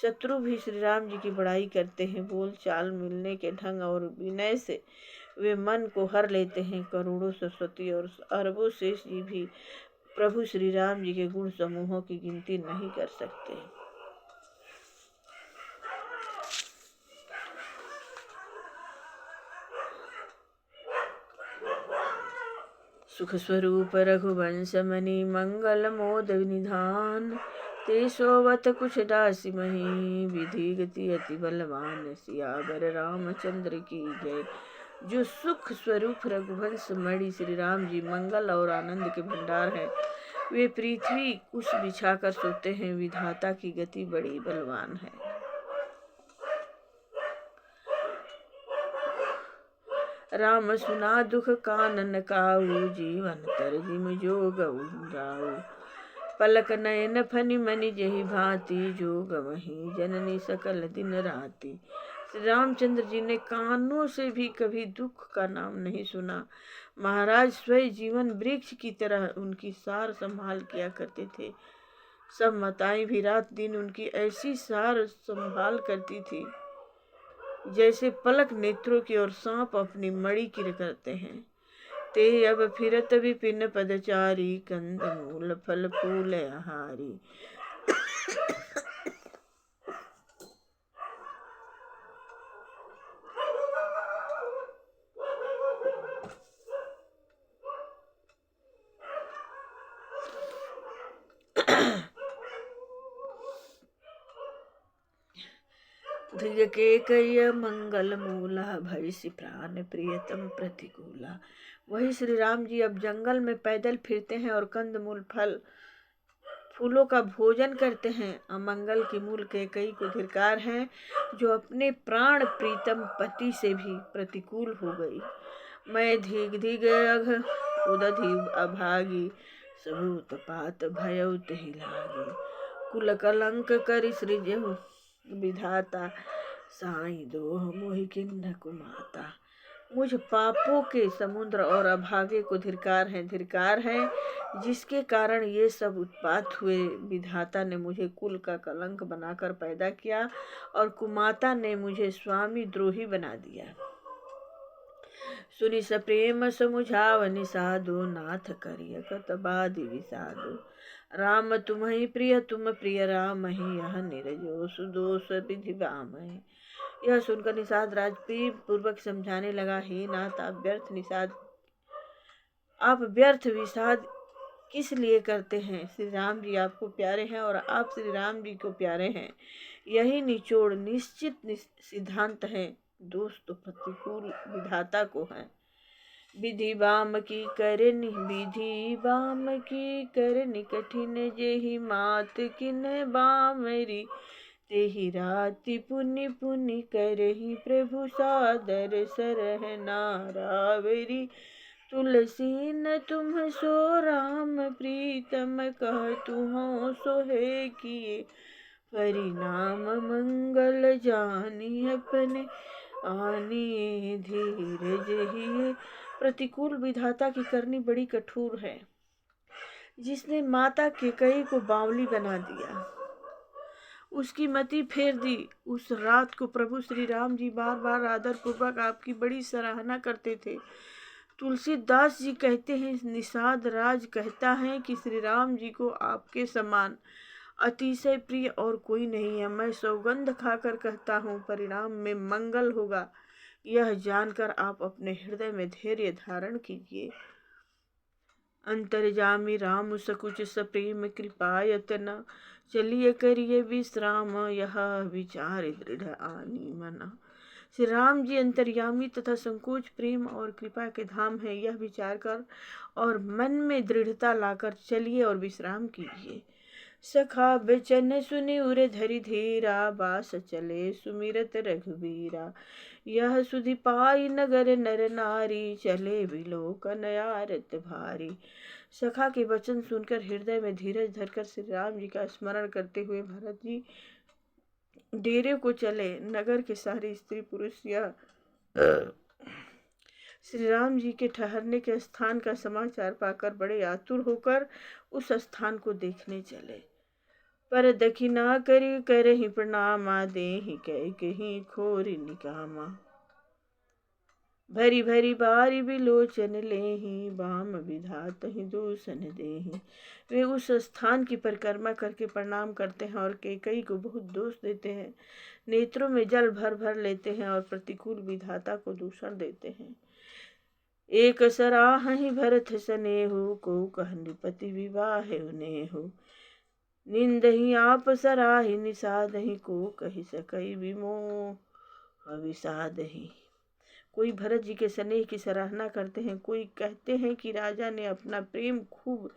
शत्रु भी श्री राम जी की बड़ाई करते हैं। बोल चाल मिलने के ढंग और विनय से वे मन को हर लेते हैं। करोड़ों सरस्वती और अरबों शेष जी भी प्रभु श्री राम जी के गुण समूहों की गिनती नहीं कर सकते। सुख स्वरूप रघुवंश मणि, मंगल मोद निधान। ते सोवत कुछ दासी मही, विधि गति अति बलवान। सियावर रामचंद्र की जय। जो सुख स्वरूप रघुवंश मणि श्री राम जी मंगल और आनंद के भंडार हैं, वे पृथ्वी कुश बिछाकर सोते हैं। विधाता की गति बड़ी बलवान है। राम सुना दुख कानन काऊ, जीवन तर जिम जोग उदाऊ। पलक नयन फनि मनि जहि भांति, जोग वही जननी सकल दिन राति। श्री रामचंद्र जी ने कानों से भी कभी दुख का नाम नहीं सुना। महाराज स्वयं जीवन वृक्ष की तरह उनकी सार संभाल किया करते थे। सब माताएं भी रात दिन उनकी ऐसी सार संभाल करती थी जैसे पलक नेत्रों की और सांप अपनी मणि की करते हैं। ते अब फिरत विपिन पदचारी, कंद मूल फल फूल आहारी। ध्रुव के कय मंगल मूला, भविष्य प्राण प्रियतम प्रतिकूला। वही श्री राम जी अब जंगल में पैदल फिरते हैं और कंदमूल फल फूलों का भोजन करते हैं। अमंगल की मूल कैकई को धिक्कार है, जो अपने प्राण प्रीतम पति से भी प्रतिकूल हो गई। मैं धिग धिग अघ उदधि अभागी, सबु उत्पात भयउ तेहि लागी। कुल कलंक करि सृजहु विधाता, साई दोह मोहि किन्ह कुमाता। मुझ पापों के समुद्र और अभागे को धिक्कार है जिसके कारण ये सब उत्पात हुए। विधाता ने मुझे कुल का कलंक बनाकर पैदा किया और कुमाता ने मुझे स्वामी द्रोही बना दिया। सुनि सप्रेम समुझावनि साधु, नाथ करिय कत बादि विसाधु। राम तुम्हि प्रिय तुम प्रिय रामहि, यह निरजोष दोष विधि बामहि। यह सुनकर निषाद राज प्रेम पूर्वक समझाने लगा, हे नाथ, आप व्यर्थ विषाद किस लिए करते हैं? श्री राम जी आपको प्यारे हैं और आप श्री राम जी को प्यारे हैं। यही निचोड़ निश्चित सिद्धांत है। दोष तो प्रतिकूल विधाता को है। विधि बाम की करनि कठिन, जेहि मात किन बामरी। तेहि राति पुनि पुनि करहि, प्रभु सादर सरहना रावरी। तुलसी न तुम सो राम प्रीतम, कहतु हूँ सोहे किए। परिणाम मंगल जानी अपने, आनिए धीरज हिए। प्रतिकूल विधाता की करनी बड़ी कठोर है। जिसने माता कैकई को बावली बना दिया, उसकी मति फेर दी। उस रात को प्रभु श्री राम जी बार बार आदर पूर्वक आपकी बड़ी सराहना करते थे। तुलसीदास जी कहते हैं, निषाद राज कहता है कि श्री राम जी को आपके समान अतिशय प्रिय और कोई नहीं है। मैं सौगंध खाकर कहता हूँ, परिणाम में मंगल होगा। यह जानकर आप अपने हृदय में धैर्य धारण कीजिए। अंतर्जामी राम सकुच सप्रेम कृपायतन, चलिए करिए विश्राम, यह विचार दृढ़ आनी मना। श्री राम जी अंतर्यामी तथा संकोच प्रेम और कृपा के धाम है। यह विचार कर और मन में दृढ़ता लाकर चलिए और विश्राम कीजिए। सखा बचन सुनि उर धरि धीरा, बास चले सुमिरत रघुबीरा। यह सुधि पाई नगर नर नारी, चले विलोकन आरत भारी। सखा के वचन सुनकर हृदय में धीरज धरकर श्री राम जी का स्मरण करते हुए भरत जी डेरे को चले। नगर के सारे स्त्री पुरुष यह श्री राम जी के ठहरने के स्थान का समाचार पाकर बड़े आतुर होकर उस स्थान को देखने चले। पर दखिना करी करहि प्रणामा, देहि कह कहीं खोरि निकामा। भरी भरी बारी बिलोचन लेहि, बाम विधातहि दूषण देहि। वे उस स्थान की परिक्रमा करके प्रणाम करते हैं और कैकेयी को बहुत दोष देते हैं। नेत्रों में जल भर भर लेते हैं और प्रतिकूल विधाता को दूषण देते हैं। एक सराहहि भरत सनेहु, को कह नृपति विवाहे नेहु। निंदहि आप सराहि निषादहि, को कहि सकई विमोह विषादहि। कोई भरत जी के स्नेह की सराहना करते हैं, कोई कहते हैं कि राजा ने अपना प्रेम खूब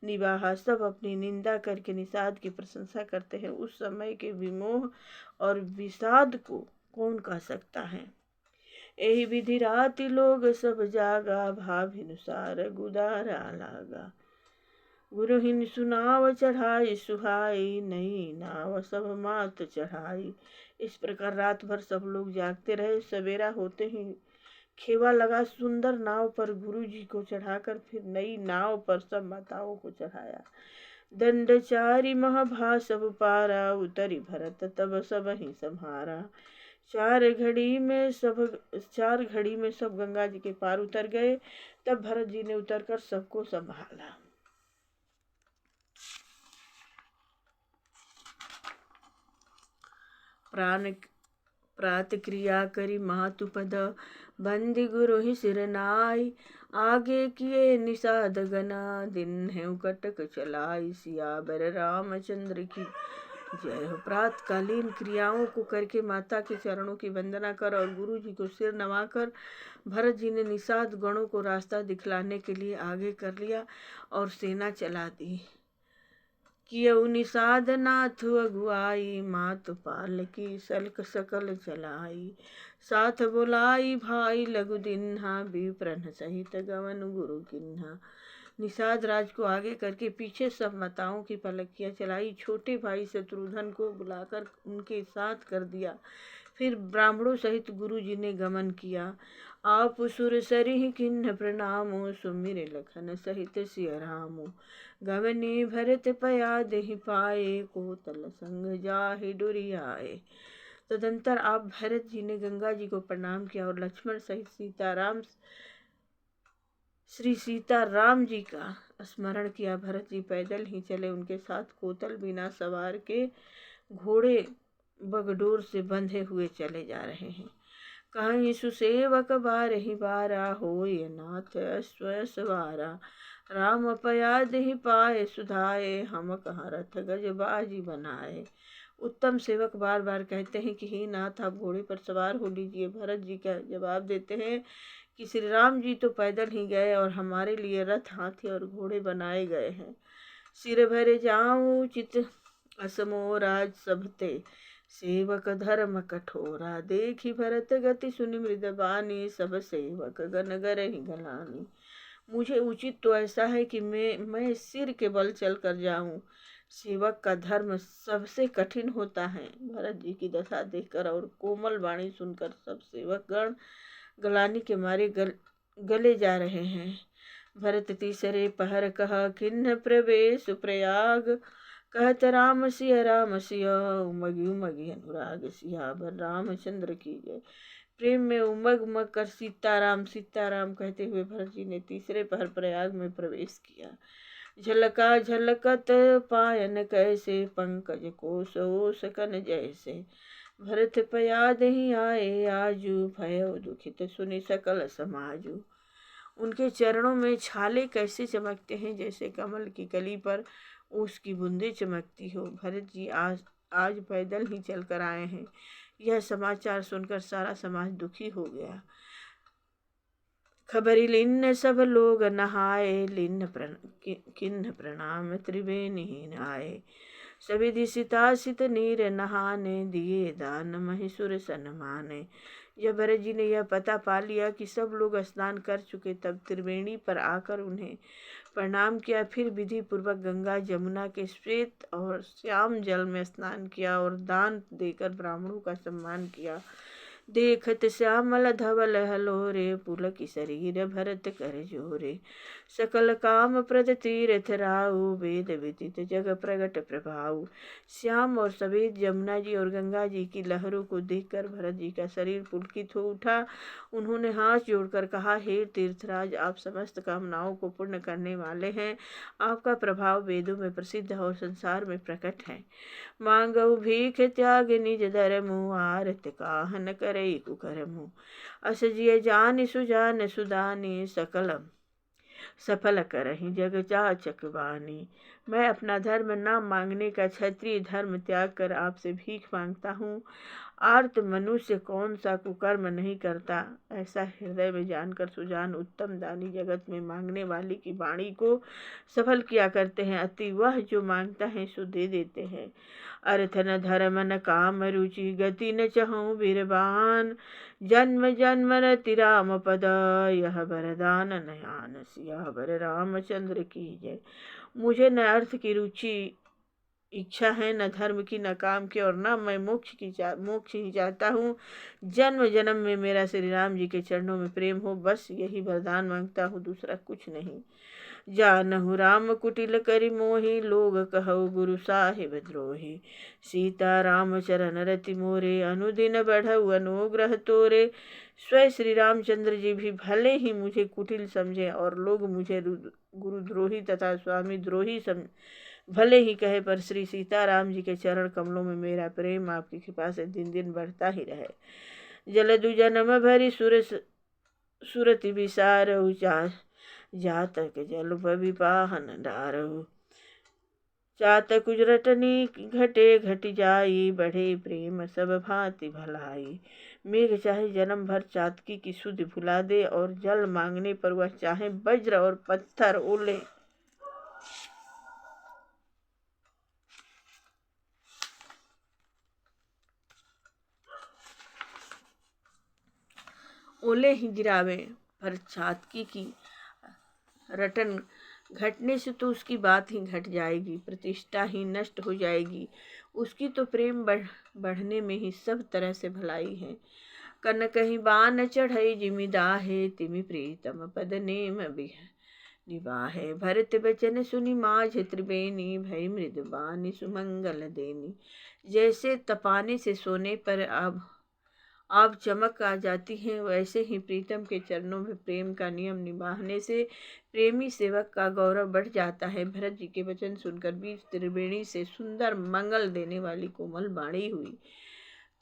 निभाया। सब अपनी निंदा करके निषाद की प्रशंसा करते हैं। उस समय के विमोह और विषाद को कौन कह सकता है। यही विधि राति लोग सब जागा, भाभिनुसार गुदारा लागा। गुरुहिन सुनाव चढ़ाई सुहाई, नई नाव सब मात चढ़ाई। इस प्रकार रात भर सब लोग जागते रहे। सवेरा होते ही खेवा लगा सुंदर नाव पर गुरु जी को चढ़ाकर फिर नई नाव पर सब माताओं को चढ़ाया। दंडचारी महाभा सब पारा, उतरी भरत तब सब ही सम्हारा। चार घड़ी में सब गंगा जी के पार उतर गए। तब भरत जी ने उतरकर सबको संभाला। प्रात क्रिया करी मातुपद, बंदी गुरु ही सिरनाई। आगे किए निषाद गना, दिन है कटक चलाई। सियावर रामचंद्र की जय हो। प्रातकालीन क्रियाओं को करके माता के चरणों की वंदना कर और गुरु जी को सिर नवाकर भरत जी ने निषाद गणों को रास्ता दिखलाने के लिए आगे कर लिया और सेना चला दी। कियऊ निषाद नाथ अगुआई, मात पाल की सल्क सकल चलाई। साथ बोलाई भाई लघु दिन्हा, विप्रन सहित गवन गुरु किन्हा। निषाद राज को आगे करके पीछे सब माताओं की पलकियां चलाई। छोटे भाई शत्रुघ्न को बुलाकर उनके साथ कर दिया। फिर ब्राह्मणों सहित गुरु जी ने गमन किया। आप सुर सरिह किन्ह प्रणामो, सुमिर लखन सहित सिय रामो। गवनी भरत पया देहि पाए, को तल संग जाहि डुरियाए। तदंतर आप भरत जी ने गंगा जी को प्रणाम किया और लक्ष्मण सहित श्री सीताराम जी का स्मरण किया। भरत जी पैदल ही चले। उनके साथ कोतल बिना सवार के घोड़े बगडोर से बंधे हुए चले जा रहे हैं। कहीं सुसेवक बारहि बारा, होय नाथ अश्व सवारा। राम पया देहि पाए सुधाए, हम कहाँ रथ गज बाजी बनाए। उत्तम सेवक बार बार कहते हैं कि हे नाथ आप घोड़े पर सवार हो लीजिए। भरत जी का जवाब देते हैं कि श्री राम जी तो पैदल ही गए और हमारे लिए रथ हाथी और घोड़े बनाए गए हैं। सिर भरे जाऊं चित असमो राज सबते, सेवक धर्म कठोरा। देखी भरत गति सुनि मृद बानी, सब सेवक गन गरहि गलानी। मुझे उचित तो ऐसा है कि मैं सिर के बल चल कर जाऊं। सेवक का धर्म सबसे कठिन होता है। भरत जी की दशा देखकर और कोमल वाणी सुनकर सब सेवक गण गलानी के मारे गले जा रहे हैं। भरत तीसरे पहर कहा, किन्ह प्रवेश प्रयाग। कहत राम सिय उमगी उमगी अनुराग। सियावर रामचंद्र की जय। प्रेम में उमग उमग कर सीताराम सीताराम कहते हुए भरत जी ने तीसरे पहर प्रयाग में प्रवेश किया। झलका झलकत पायन कैसे, पंकज कोस सकन जैसे। भरत पयाद ही आए आजू, भयो दुखित सुनि सकल समाजू। उनके चरणों में छाले कैसे चमकते हैं, जैसे कमल की कली पर ओस की बूंदें चमकती हो। भरत जी आज पैदल ही चल कर आए हैं। यह समाचार सुनकर सारा समाज दुखी हो गया। खबरी लिन्न सब लोग नहाए, किन्न प्रणाम त्रिवेणी आए। सभी दिसितासित नीर नहाने, दिए दान महिषुर सन्माने। जब भरत जी ने यह पता पा लिया कि सब लोग स्नान कर चुके, तब त्रिवेणी पर आकर उन्हें प्रणाम किया। फिर विधि पूर्वक गंगा जमुना के श्वेत और श्याम जल में स्नान किया और दान देकर ब्राह्मणों का सम्मान किया। देखत श्यामल धवल हलोरे, पुलकी शरीर भरत कर जोरे। सकल काम प्रद तीर्थ राउ, वेद विदित जग प्रगट प्रभाऊ। श्याम और सफेद जमुना जी और गंगा जी की लहरों को देखकर भरत जी का शरीर पुलकित हो उठा। उन्होंने हाथ जोड़कर कहा, हे तीर्थराज, आप समस्त कामनाओं को पूर्ण करने वाले हैं। आपका प्रभाव वेदों में प्रसिद्ध और संसार में प्रकट है। मांगऊ भीख त्याग निज धर्मु, आरत काहन करई कुकर्मु। अस जिय जान सुजान सुदानी, सकल सफल करहि जग जाचक बानी। मैं अपना धर्म न मांगने का क्षत्रिय धर्म त्याग कर आपसे भीख मांगता हूँ। आर्त मनुष्य कौन सा कुकर्म नहीं करता, ऐसा हृदय में जानकर सुजान उत्तम दानी जगत में मांगने वाले की वाणी को सफल किया करते हैं। अति वह जो मांगता है सो दे देते हैं। अर्थ न धर्म न काम रुचि, गति न चहु बिरबान। जन्म जन्म रति राम पद, यह वरदान नयान सिया वर रामचंद्र की जय। मुझे न अर्थ की रुचि इच्छा है, न धर्म की, न काम की, और न मैं मोक्ष ही चाहता हूँ। जन्म जन्म में मेरा श्री राम जी के चरणों में प्रेम हो, बस यही वरदान मांगता हूँ, दूसरा कुछ नहीं। जानहु राम कुटिल करि मोहि, लोग कहु गुरु साहिब द्रोही। सीता राम चरण रति मोरे, अनुदिन बढ़ऊ अनुग्रह तोरे। स्वयं श्री रामचंद्र जी भी भले ही मुझे कुटिल समझे और लोग मुझे गुरुद्रोही तथा स्वामी द्रोही भले ही कहे, पर श्री सीताराम जी के चरण कमलों में मेरा प्रेम आपकी कृपा से दिन दिन बढ़ता ही रहे। जलदु जन्म भरी सुरति विसारहु, जातक जल विपाहन डारहु। चातक उजरटनी घटे घट जाई, बढ़े प्रेम सब भांति भलाई। मेघ चाहे जन्म भर चातकी की सुधि भुला दे, और जल मांगने पर वह चाहे वज्र और पत्थर ओले ही गिरावे, पर चातकी की रटन घटने से तो उसकी बात ही घट जाएगी, प्रतिष्ठा ही नष्ट हो जाएगी। उसकी तो प्रेम बढ़ने में ही सब तरह से भलाई है। कन कहीं बान चढ़ई जिमिदाहे, तिमि प्रीतम पद नेम निबाहे। भरत बचन सुनि माझ त्रिवेणी, भई मृद बानी सुमंगल देनी। जैसे तपाने से सोने पर आप चमक आ जाती हैं, वैसे ही प्रीतम के चरणों में प्रेम का नियम निभाने से प्रेमी सेवक का गौरव बढ़ जाता है। भरत जी के वचन सुनकर बीच त्रिवेणी से सुंदर मंगल देने वाली कोमल बाणी हुई।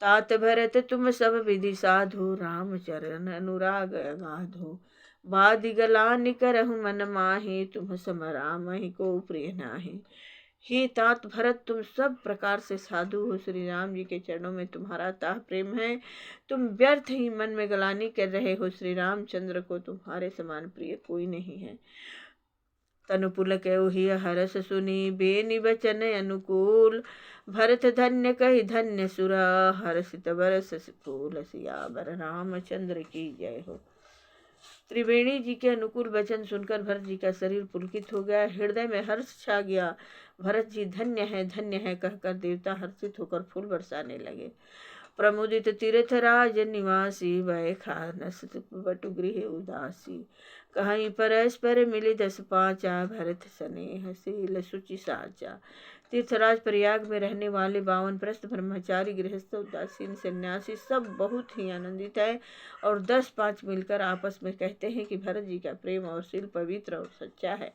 तात भरत तुम सब विधि साधु, राम चरण अनुराग अगाधो। बादि गलानि करहु मन माहि, तुम सम रामहि को प्रिय नाहि। हे तात भरत, तुम सब प्रकार से साधु हो, श्री राम जी के चरणों में तुम्हारा ताह प्रेम है। तुम व्यर्थ ही मन में गलानी कर रहे हो, श्री रामचंद्र को तुम्हारे समान प्रिय कोई नहीं है। तनु पुलक ही हरस सुनी, बेनि वचन अनुकूल। भरत धन्य कहि धन्य सुरा, हर्षित बरस फूल। सियावर रामचंद्र की जय हो। त्रिवेणी जी के अनुकूल वचन सुनकर भरत जी का शरीर पुलकित हो गया, हृदय में हर्ष छा गया। भरत जी धन्य है कहकर देवता हर्षित होकर फूल बरसाने लगे। प्रमुदित तीर्थराज निवासी, वै खानस बटु गृह उदासी। कहीं परस्पर मिले 10 पाँचा, भरत स्नेह शील सुचि साचा। तीर्थराज प्रयाग में रहने वाले 52 प्रस्थ ब्रह्मचारी, गृहस्थ, उदासीन, सन्यासी सब बहुत ही आनंदित है और 10-5 मिलकर आपस में कहते हैं कि भरत जी का प्रेम और शील पवित्र और सच्चा है।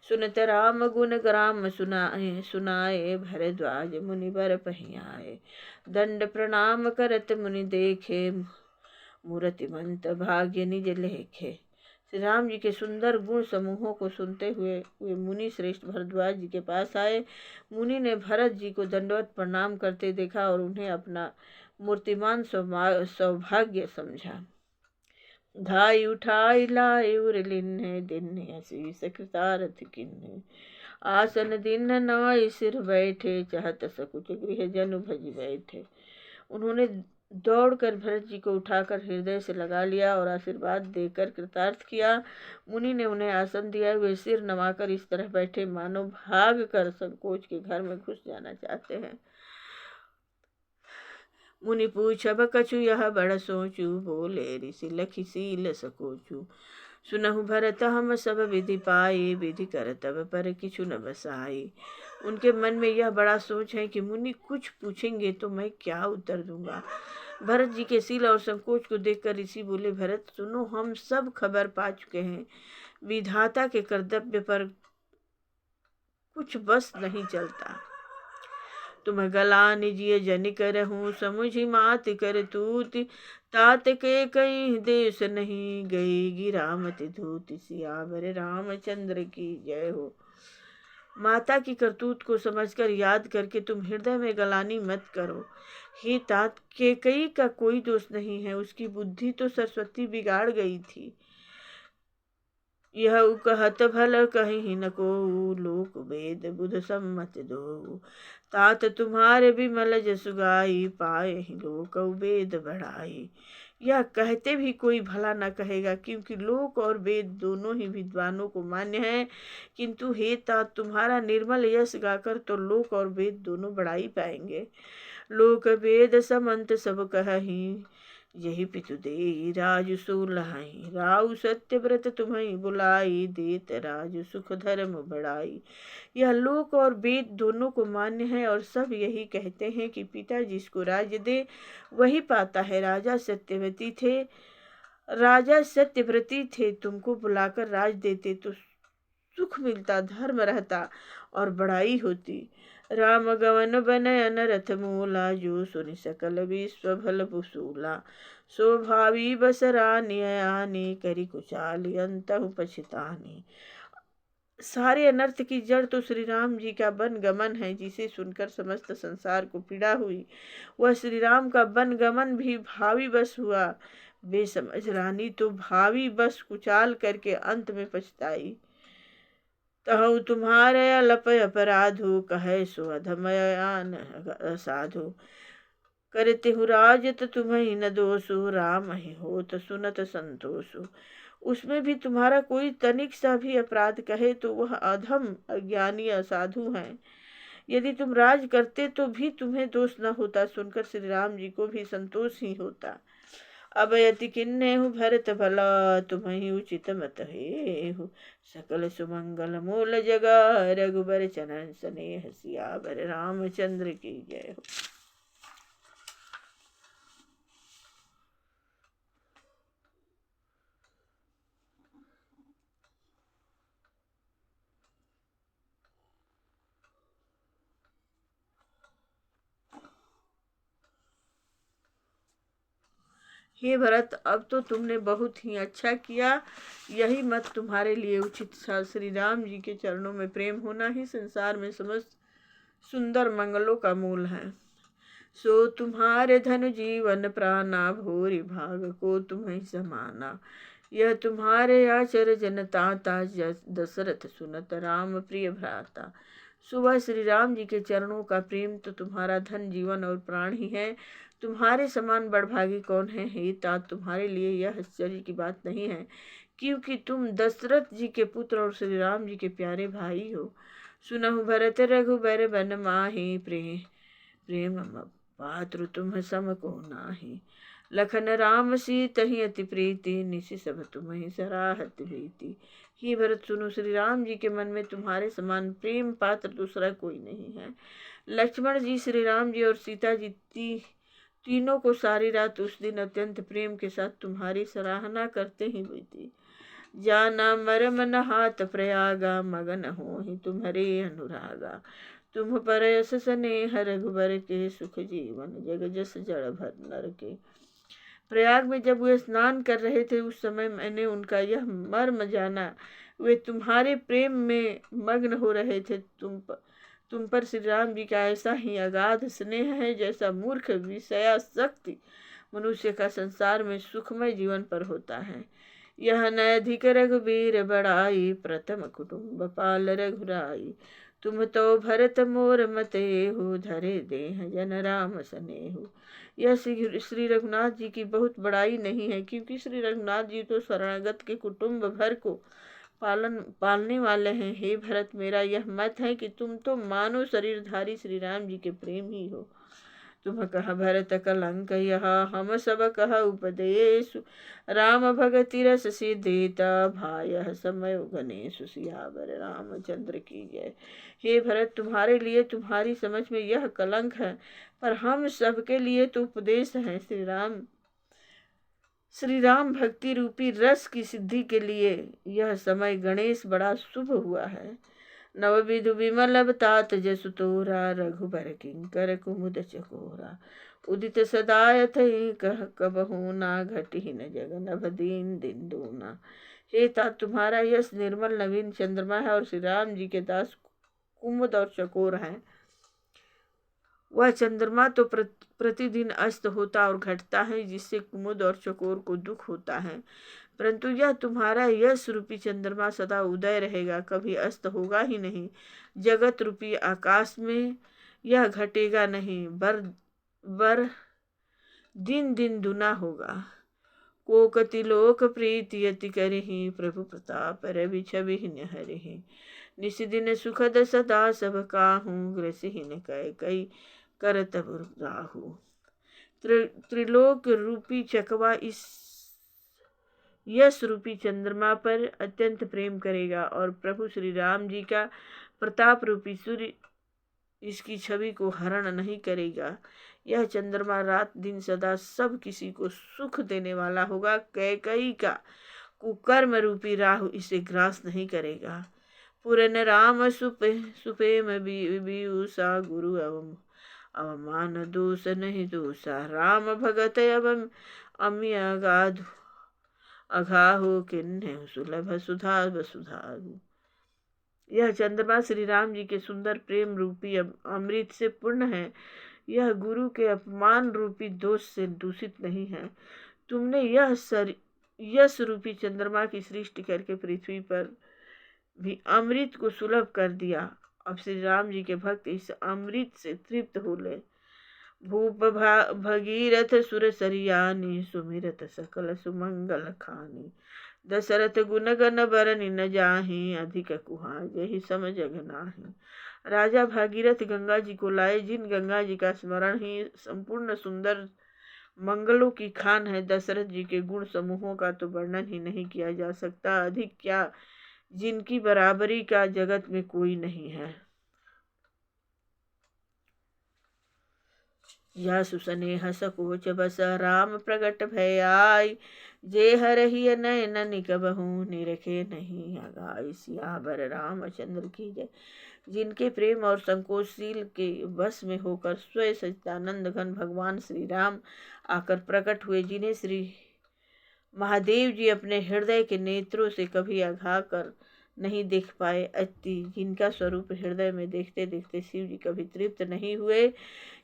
सुनत राम गुण ग्राम सुनाए सुनाए, भरद्वाज मुनि बर पहि आए। दंड प्रणाम करत मुनि देखे, मूर्तिमंत भाग्य निज लेखे। श्री राम जी के सुंदर गुण समूहों को सुनते हुए वे मुनि श्रेष्ठ भरद्वाज जी के पास आए। मुनि ने भरत जी को दंडवत प्रणाम करते देखा और उन्हें अपना मूर्तिमान सौभाग्य समझा। धाई उठाई लाई उर लिन्हे, दिन्हे आशीष कृतारथ किन्हे। आसन दिन नाई सिर बैठे, चाहत सकुच गृह जनु भज बैठे। उन्होंने दौड़कर भरत जी को उठाकर हृदय से लगा लिया और आशीर्वाद देकर कृतार्थ किया। मुनि ने उन्हें आसन दिया, वे सिर नवाकर इस तरह बैठे मानो भाग कर संकोच के घर में घुस जाना चाहते हैं। मुनि पूछब कछु यह बड़ सोचू, बोले ऋषि लखि सील सकोचू। सुनहु भरत हम सब विधि पाए, विधि कर तब पर किछु न बसाई। उनके मन में यह बड़ा सोच है कि मुनि कुछ पूछेंगे तो मैं क्या उत्तर दूंगा। भरत जी के शील और संकोच को देखकर ऋषि बोले, भरत सुनो, हम सब खबर पा चुके हैं, विधाता के कर्तव्य पर कुछ बस नहीं चलता। तुम गला निजिय जन करहूँ, समुझी मात कर तूत। तात के कहीं देश नहीं, गई रामति धूत। सियावर रामचंद्र की जय हो। माता की करतूत को समझकर याद करके तुम हृदय में गलानी मत करो। हे तात, केकई का कोई दोष नहीं है, उसकी बुद्धि तो सरस्वती बिगाड़ गई थी। यह कहत भल कहीं न को, लोक वेद बुध सम्मत दो। तात तुम्हारे विमल जसु गाई, पाए ही लोक वेद बढ़ाई। यह कहते भी कोई भला न कहेगा, क्योंकि लोक और वेद दोनों ही विद्वानों को मान्य है। किंतु हे तात, तुम्हारा निर्मल यश गाकर तो लोक और वेद दोनों बढ़ाई पाएंगे। लोक वेद समंत सब कहहीं, यही पितु दे राजु सोलहाई। राउ सत्य व्रत तुम्हें बुलाई, देत राजु सुख धर्म बढ़ाई। यह लोक और वेद दोनों को मान्य है और सब यही कहते हैं कि पिता जिसको राज्य दे वही पाता है। राजा सत्यव्रती थे, तुमको बुलाकर राज देते तो सुख मिलता, धर्म रहता और बड़ाई होती। राम गवन बनयन रथ मूला, जो सुनि सकल विश्व भल पुसूला। स्वभावी बसरानी आनी, करी कुचाली अंतहु पछतानी। सारे अनर्थ की जड़ तो श्री राम जी का वन गमन है, जिसे सुनकर समस्त संसार को पीड़ा हुई। वह श्री राम का वन गमन भी भावी बस हुआ। बेसमझ रानी तो भावी बस कुचाल करके अंत में पछताई। तहु तुम्हारे अलप अपराधु, कहे सो अधमयान असाधु। करते हु राज तो तुम्हें न दोषु, राम ही हो तो सुनत संतोषु। उसमें भी तुम्हारा कोई तनिक सा भी अपराध कहे तो वह अधम, अज्ञानी, असाधु है। यदि तुम राज करते तो भी तुम्हें दोष न होता, सुनकर श्री राम जी को भी संतोष ही होता। अब यति किन्ने हूँ भरत भला, तुम्हें उचित मत हे हो। सकल सुमंगल मूल जगह, रघुबर चरण स्नेह सियावर रामचंद्र की जय हो। हे भरत, अब तो तुमने बहुत ही अच्छा किया। यही मत तुम्हारे लिए उचित था। श्री राम जी के चरणों में प्रेम होना ही संसार में समस्त सुंदर मंगलों का मूल है। सो तुम्हारे धन जीवन प्राणा, भूरि भाग को तुम्हें समाना। यह तुम्हारे आचर जनताता, दशरथ सुनत राम प्रिय भ्राता। सुबह श्री राम जी के चरणों का प्रेम तो तुम्हारा धन, जीवन और प्राण ही है। तुम्हारे समान बड़भागी कौन है। हे तात, तुम्हारे लिए यह आश्चर्य की बात नहीं है, क्योंकि तुम दशरथ जी के पुत्र और श्री राम जी के प्यारे भाई हो। सुनहु भरत रघुबर बन माहि, प्रेम पात्र तुम सम को नाही। लखन राम सीतहि अति प्रीति, निशि सब तुम्हि सराहत भीति। हे भरत सुनो, श्री राम जी के मन में तुम्हारे समान प्रेम पात्र दूसरा कोई नहीं है। लक्ष्मण जी, श्री राम जी और सीता जी तीनों को सारी रात उस दिन अत्यंत प्रेम के साथ तुम्हारी सराहना करते ही बीती। जाना मरम नहात प्रयागा, मगन होहि तुम्हारे अनुरागा। तुम पर यस स्नेह रघुबर के, सुख जीवन जग जस जड़ भर नर के। प्रयाग में जब वे स्नान कर रहे थे, उस समय मैंने उनका यह मर्म जाना। वे तुम्हारे प्रेम में मग्न हो रहे थे। तुम पर श्री राम जी का ऐसा ही अगाध स्नेह है जैसा मूर्ख विषयासक्ति मनुष्य का संसार में सुखमय जीवन पर होता है। यह न अधिक रघुबीर बड़ाई, प्रथम कुटुम्ब पाल रघुराई। तुम तो भरत मोर मते हो, धरे देह जन राम स्नेहु। यह श्री रघुनाथ जी की बहुत बड़ाई नहीं है, क्योंकि श्री रघुनाथ जी तो शरणागत के कुटुंब भर को पालने वाले हैं। हे भरत, मेरा यह मत है कि तुम तो मानो शरीरधारी श्री राम जी के प्रेम ही हो। तुम कह भरत कलंक यह, हम सब कह उपदेश। राम भगति रस सिद्धेता, भाय समय गणेश। सियावर रामचंद्र की जय। हे भरत, तुम्हारे लिए तुम्हारी समझ में यह कलंक है, पर हम सबके लिए तो उपदेश है। श्री राम भक्ति रूपी रस की सिद्धि के लिए यह समय गणेश बड़ा शुभ हुआ है। नवविधु विमल अवतात जसु तोरा, रघुबर किंकर कुमुद चकोरा। उदित सदायथ कह कबहू ना, घटी न जगन नभ दीन दिन दूना। हे तात, तुम्हारा यश निर्मल नवीन चंद्रमा है और श्री राम जी के दास कुमुद और चकोर हैं। वह चंद्रमा तो प्रतिदिन अस्त होता और घटता है, जिससे कुमुद और चकोर को दुख होता है, परंतु यह तुम्हारा यश रूपी चंद्रमा सदा उदय रहेगा, कभी अस्त होगा ही नहीं। जगत रूपी आकाश में यह घटेगा नहीं, बर दिन दिन दुना होगा। कोकति लोक प्रीति अति करहि, प्रभु प्रताप रवि छवि न हरिहि। निस दिन सुखद सदा सब काहू, ग्रसिहिन कई करतब राहु। त्रिलोक रूपी चकवा इस यश रूपी चंद्रमा पर अत्यंत प्रेम करेगा और प्रभु श्री राम जी का प्रताप रूपी सूर्य इसकी छवि को हरण नहीं करेगा। यह चंद्रमा रात दिन सदा सब किसी को सुख देने वाला होगा। कैकई का कुकर्म रूपी राहु इसे ग्रास नहीं करेगा। पुरन राम सुपेम बीयूषा, गुरु अवमान दोष नहीं दोषा। राम भगत अमिय अघाहु, किन्ह सुलभ सुधा वसुधाहु। यह चंद्रमा श्री राम जी के सुंदर प्रेम रूपी अमृत से पूर्ण है। यह गुरु के अपमान रूपी दोष से दूषित नहीं है। तुमने यह यश रूपी चंद्रमा की सृष्टि करके पृथ्वी पर भी अमृत को सुलभ कर दिया। अब श्री राम जी के भक्त इस अमृत से तृप्त हो ले। भूप भगीरथ सुर सरियानी, सुमिरत सकल सुमंगल खानी। दशरथ गुण गण बरनि न जाहि, अधिक कुहा जहि सम जग नाही। राजा भागीरथ गंगा जी को लाए, जिन गंगा जी का स्मरण ही संपूर्ण सुंदर मंगलों की खान है। दशरथ जी के गुण समूहों का तो वर्णन ही नहीं किया जा सकता, अधिक क्या जिनकी बराबरी का जगत में कोई नहीं है। या सुसनेह सकोच बस, राम प्रगट भय आई। जे हरहि नयन निकबहु, निरखे नहीं अगाई। सियावर रामचंद्र की जय। जिनके प्रेम और संकोचशील के वश में होकर स्वयं सच्चिदानंद घन भगवान श्री राम आकर प्रकट हुए, जिन्हें श्री महादेव जी अपने हृदय के नेत्रों से कभी अघा कर नहीं देख पाए, अति जिनका स्वरूप हृदय में देखते देखते शिव जी कभी तृप्त नहीं हुए।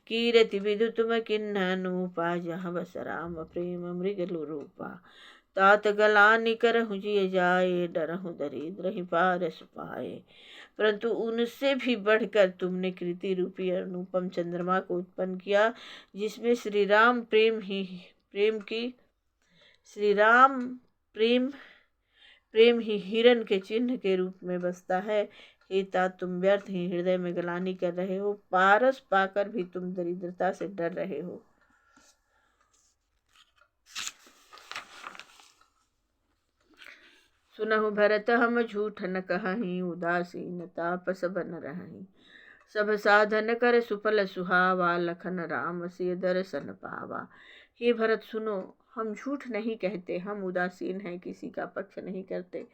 कीरति विदु तुम किन्ह नूपा, जहाँ बस राम प्रेम मृगलु रूपा। तात गलानि करहु जिय जाए, डरहु दरिद्र ही पारस पाए। परंतु उनसे भी बढ़कर तुमने कृति रूपी अनुपम चंद्रमा को उत्पन्न किया, जिसमें श्री राम प्रेम ही हिरण के चिन्ह के रूप में बसता है। हे तात, तुम व्यर्थ ही हृदय में ग्लानि कर रहे हो, पारस पाकर भी तुम दरिद्रता से डर रहे हो। सुनहु भरत हम झूठ न कहहीं, उदासीन तापस बन रहहीं। सब साधन कर सुफल सुहावा, लखन राम सिय दर्शन पावा। हे भरत सुनो, हम झूठ नहीं कहते, हम उदासीन हैं, किसी का पक्ष नहीं करते,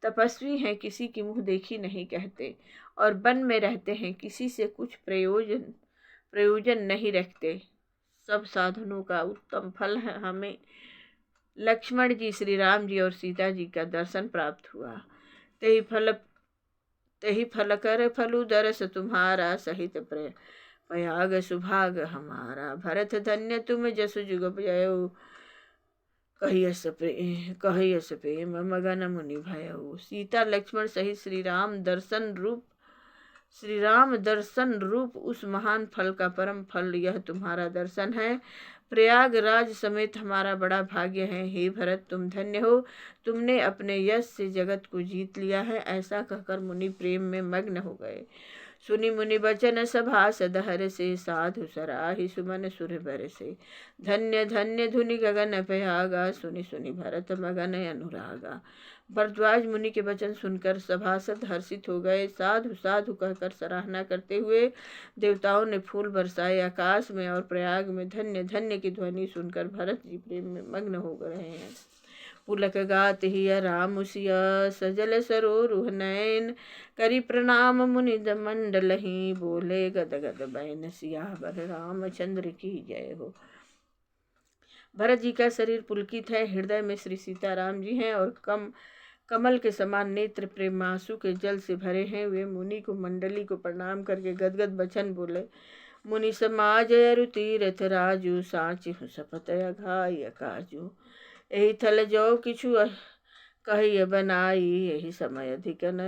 तपस्वी हैं, किसी की मुँह देखी नहीं कहते, और वन में रहते हैं, किसी से कुछ प्रयोजन नहीं रखते। सब साधनों का उत्तम फल है हमें लक्ष्मण जी, श्री राम जी और सीता जी का दर्शन प्राप्त हुआ। तेहि फल कर फलु दरस तुम्हारा, सहित प्रयाग सुभाग हमारा। भरत धन्य तुम जसु जुग जयऊ, कहियस प्रेम मगन मुनि भयऊ। सीता लक्ष्मण सहित श्री राम दर्शन रूप उस महान फल का परम फल यह तुम्हारा दर्शन है। प्रयागराज समेत हमारा बड़ा भाग्य है। हे भरत, तुम धन्य हो, तुमने अपने यश से जगत को जीत लिया है। ऐसा कहकर मुनि प्रेम में मग्न हो गए। सुनि मुनि बचन सभा सदहर से, साधु सराहि सुमन सुर बर से। धन्य धन्य धुनि गगन पयागा, सुनि सुनि भरत मगन अनुरागा। भरद्वाज मुनि के वचन सुनकर सभासद हर्षित हो गए। साधु साधु कहकर सराहना करते हुए देवताओं ने फूल बरसाए आकाश में, और प्रयाग में धन्य धन्य की ध्वनि सुनकर भरत जी प्रेम में मग्न हो रहे हैं। पुलक गात हिय राम सिया, सजल सरोरुह नयन। करी प्रणाम मुनि मंडलहि, बोले गद गद बैन। सियावर रामचंद्र की जय हो। भरत जी का शरीर पुलकित है, हृदय में श्री सीताराम जी हैं, और कमल के समान नेत्र प्रेम आंसू के जल से भरे हैं। वे मुनि को मंडली को प्रणाम करके गदगद बचन बोले। मुनि समाज अरु तीरथ राजू, साची हूँ शपथ अघाय काजू। यही थल जो किछु कहिय बनाई, यही समय अधिक न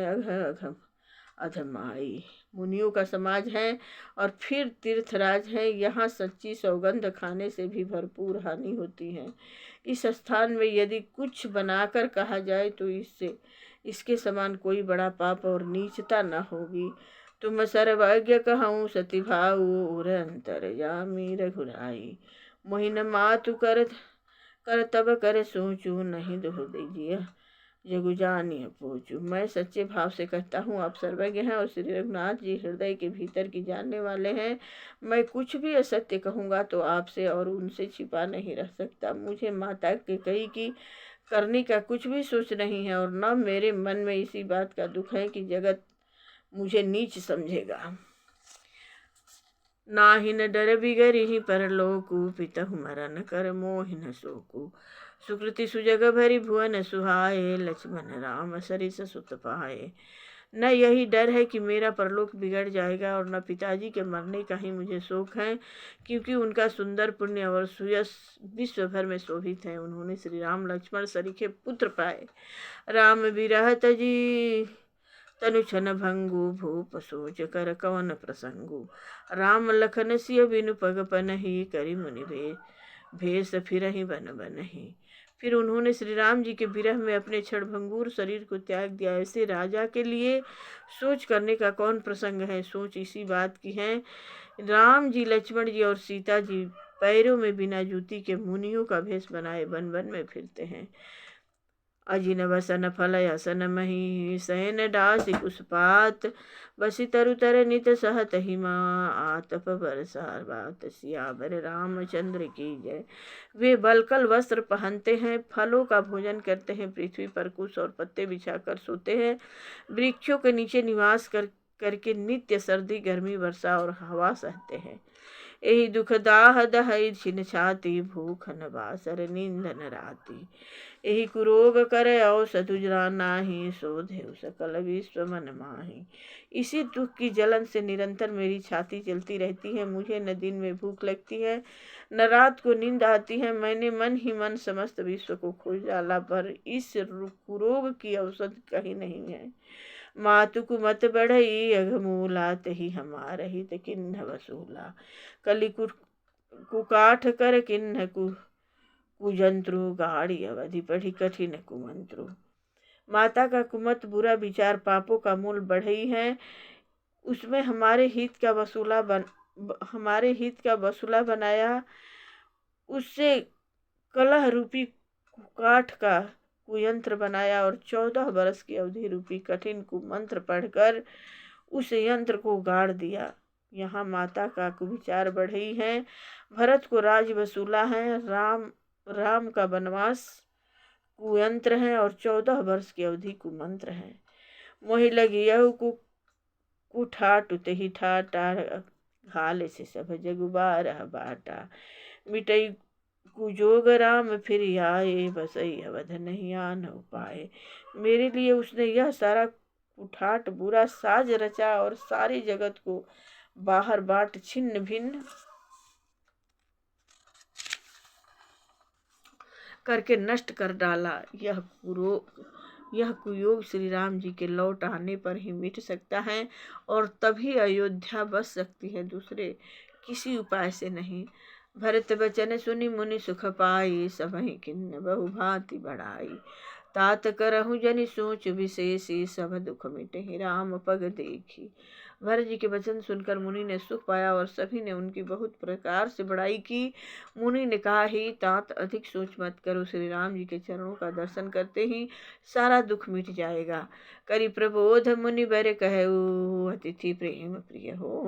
अधमाई। मुनियों का समाज है और फिर तीर्थराज है। यहाँ सच्ची सौगंध खाने से भी भरपूर हानि होती है। इस स्थान में यदि कुछ बनाकर कहा जाए तो इसके समान कोई बड़ा पाप और नीचता न होगी। तुम सर्वज्ञ कहूँ सती भाऊ, उर अंतरयामी रघुराई। मोहिन मातु कर तब कर सोचू, नहीं दोह दीजिए जगु जानिए पूछू। मैं सच्चे भाव से कहता हूँ, आप सर्वज्ञ हैं और श्री रघुनाथ जी हृदय के भीतर की जानने वाले हैं। मैं कुछ भी असत्य कहूँगा तो आपसे और उनसे छिपा नहीं रह सकता। मुझे माता के कही की करने का कुछ भी सोच नहीं है, और न मेरे मन में इसी बात का दुख है कि जगत मुझे नीच समझेगा। नाहिन डर बिगरिहि परलोकु, पितहु मरन कर मोहिन शोकु। सुकृति सुजग भरी भुवन सुहाए, लक्ष्मण राम सरिस सुत पाए। न यही डर है कि मेरा परलोक बिगड़ जाएगा, और न पिताजी के मरने का ही मुझे शोक है, क्योंकि उनका सुंदर पुण्य और सुयश विश्व भर में शोभित है। उन्होंने श्री राम लक्ष्मण सरीखे पुत्र पाए। राम विरह तजी तनु छन भंगु, भूप सोच कर कवन प्रसंगु। राम लखन सिय बिनु पग पनहि, करी मुनि भेष फिरहि बन बनहि। फिर उन्होंने श्री राम जी के विरह में अपने क्षणभंगुर शरीर को त्याग दिया। ऐसे राजा के लिए सोच करने का कौन प्रसंग है। सोच इसी बात की है, राम जी, लक्ष्मण जी और सीता जी पैरों में बिना जूती के मुनियों का भेष बनाए वन वन में फिरते हैं। अजिन बसन फल असन मही, सैन डासी कुशपात। बसी तरु तर नित सहत हिमा, आतप बरसार बात। सियावर रामचंद्र की जय। वे बलकल वस्त्र पहनते हैं, फलों का भोजन करते हैं, पृथ्वी पर कुश और पत्ते बिछाकर सोते हैं, वृक्षों के नीचे निवास करके नित्य सर्दी गर्मी वर्षा और हवा सहते हैं। यही दुख दाह दहई छिन छाती, भूख न बासर नींदन राती। यही कुरोग करे औषध उजरा नाही, शोधे सकल विश्व मन माही। इसी दुख की जलन से निरंतर मेरी छाती चलती रहती है। मुझे न दिन में भूख लगती है न रात को नींद आती है। मैंने मन ही मन समस्त विश्व को खोज डाला, पर इस कुरोग की औषध कहीं नहीं है। मातु कुमत बढ़ई अघमूला, तही हमार हित किन्ह वसूला। कली कुकाठ कर किन्ह कुजंत्रु, गाड़ी अवधि पढ़ी कठिन कुमंत्रु। माता का कुमत बुरा विचार पापों का मूल बढ़ई है। उसमें हमारे हित का वसूला बनाया। उससे कलह रूपी काठ का कुयंत्र बनाया और 14 वर्ष की अवधि रूपी कठिन कुमंत्र पढ़कर उस यंत्र को गाड़ दिया। यहाँ माता का कुविचार बढ़ई है, भरत को राज वसूला है, राम का वनवास कुयंत्र है और 14 वर्ष की अवधि कुमंत्र है। मोहि लगी यहु कुठाट उतहि ठाटा, घाल से सब जगुबार बाटा। मिटई कुजोग राम फिर आए, बसई अवध नहीं आन पाए। मेरे लिए उसने यह सारा कुठाट बुरा साज रचा और सारे जगत को बाहर बाट छिन्न भिन्न करके नष्ट कर डाला। यह कुयोग श्री राम जी के लौट आने पर ही मिट सकता है और तभी अयोध्या बस सकती है, दूसरे किसी उपाय से नहीं। भरत बचन सुनि मुनि सुख पाई, सबहि किन्न बहु भांति बढ़ाई। तात करहु जनि सोच विशेषी, सब दुख मिटहि राम पग देखी। भरत जी के वचन सुनकर मुनि ने सुख पाया और सभी ने उनकी बहुत प्रकार से बड़ाई की। मुनि ने कहा, ही तात अधिक सोच मत करो, श्री राम जी के चरणों का दर्शन करते ही सारा दुख मिट जाएगा। करि प्रबोध मुनि बर कहु, अतिथि प्रेम प्रिय हो।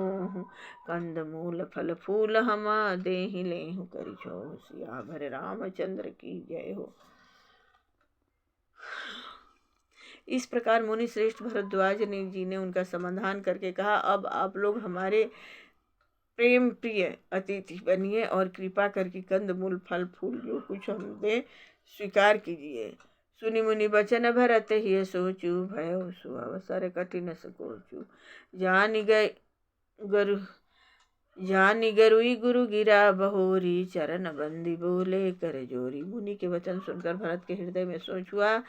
कंद मूल फल फूल हम देहि लेहु, करि छो सियावर रामचंद्र की जय हो। इस प्रकार मुनि श्रेष्ठ भरद्वाज जी ने उनका समाधान करके कहा, अब आप लोग हमारे प्रेम प्रिय अतिथि बनिए और कृपा करके कंद मूल फल फूल जो कुछ हम दे स्वीकार कीजिए। सुनि मुनि बचन भरत ही सोचू, भयो सु अवसर कठिन सकोचू। जानी गरुई गुरु गिरा बहोरी, चरण बंदी बोले कर जोरी। मुनि के वचन सुनकर भरत के हृदय में सोच हुआ,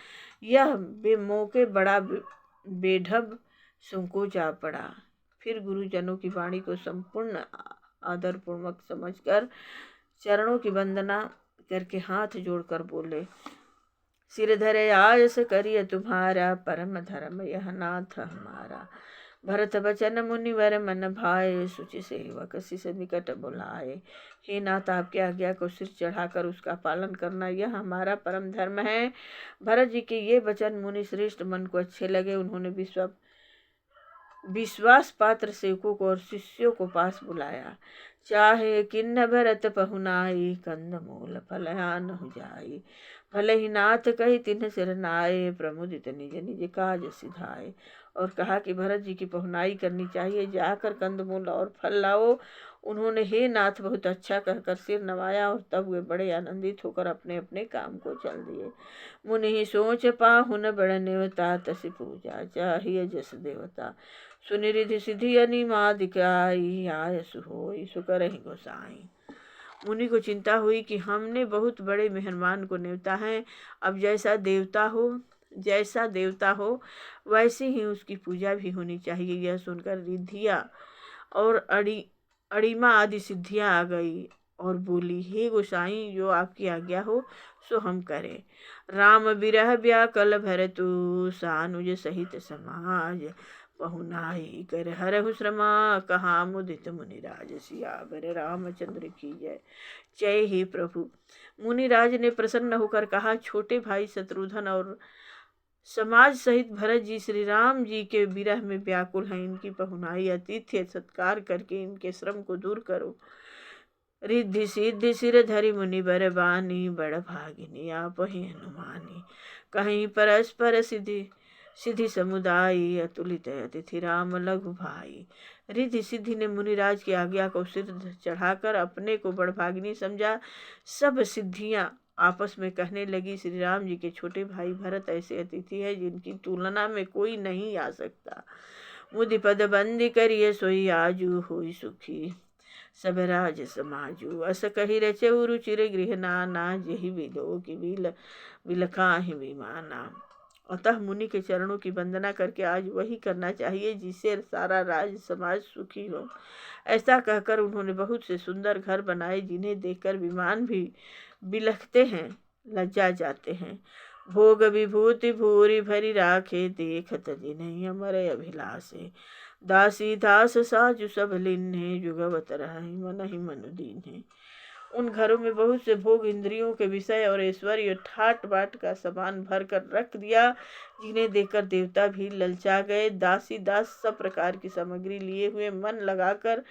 यह बेमौके बड़ा बेढब संकोच आ पड़ा। फिर गुरुजनों की वाणी को संपूर्ण आदरपूर्वक समझकर चरणों की वंदना करके हाथ जोड़कर बोले, सिर धरे आयस करिय तुम्हारा, परम धर्म यह नाथ हमारा। भरत बचन मुनिवर मन भाए, सुचि सेवक शिष निकट बुलाए। हे नाथ, आपके आज्ञा को सिर चढ़ाकर उसका पालन करना यह हमारा परम धर्म है। भरत जी के ये वचन मुनि श्रेष्ठ मन को अच्छे लगे। उन्होंने विश्वास पात्र सेवकों को और शिष्यों को पास बुलाया। चाहे किन्न भरत पहुनाई, कंद मूल फलहान हो जाई। भले ही नाथ कही तिन्ह सिर नाये, प्रमुदित निज निज काज सिधाए। और कहा कि भरत जी की पहुनाई करनी चाहिए, जाकर कंदमूल और फल लाओ। उन्होंने हे नाथ बहुत अच्छा कहकर सिर नवाया और तब वे बड़े आनंदित होकर अपने अपने काम को चल दिए। मुनि ही सोच पाहुन बड़ नेवता, तसि पूजा चाहिए जस देवता। सुनिरिधि सिद्धि अनिमादिकाई, आयसु होई सुकरहि गोसाई। मुनि को चिंता हुई कि हमने बहुत बड़े मेहमान को नेवता है। अब जैसा देवता हो वैसे ही उसकी पूजा भी होनी चाहिए। यह सुनकर रिद्धिया और अड़िमा आदि सिद्धियां आ गई और बोली, हे गोसाई, जो आपकी आज्ञा हो सो हम करें। राम विरह व्याकल भरतु, सानुज सहित समाज। पहुनाई कर हरहु श्रमा, कहा मुदित मुनिराज। सियावर रामचंद्र की जय। जय ही प्रभु। मुनिराज ने प्रसन्न होकर कहा, छोटे भाई शत्रुघ्न और समाज सहित भरत जी श्री राम जी के विरह में व्याकुल हैं। इनकी पहुनाई आतिथ्य सत्कार करके इनके श्रम को दूर करो। रिद्धि सिद्धि सिर धरि मुनि बर बानी, बड़ भागिनी आप ही हनुमानी। कहीं परस्पर सिद्धि समुदायी, अतुलित अतिथि राम लघु भाई। रिद्धि सिद्धि ने मुनिराज की आज्ञा को सिर चढ़ाकर अपने को बड़भागिनी समझा। सब सिद्धियां आपस में कहने लगी, श्री राम जी के छोटे भाई भरत ऐसे अतिथि है जिनकी तुलना में कोई नहीं आ सकता। मुदि पद बंदी करिए सोई आजू, होई सुखी सब राज समाजू। अस कही रचउ रुचिर गृह नाना, जेहि विदो की बिलखाहि विमाना। अतः मुनि के चरणों की वंदना करके आज वही करना चाहिए जिससे सारा राज समाज सुखी हो। ऐसा कहकर उन्होंने बहुत से सुंदर घर बनाए जिन्हें देखकर विमान भी बिलखते हैं, लज्जा जाते हैं। भोग विभूति भूरी भरी राखे, देखत जिन्हैं अमर अभिलाषे। दासी दास साजु सब लीन्हे, जुगवत रहहि मनहि मनु दीन्हे। उन घरों में बहुत से भोग, इंद्रियों के विषय और ऐश्वर्य ठाट बाट का सामान भर कर रख दिया, जिन्हें देखकर देवता भी ललचा गए। दासी दास सब प्रकार की सामग्री लिए हुए मन लगाकर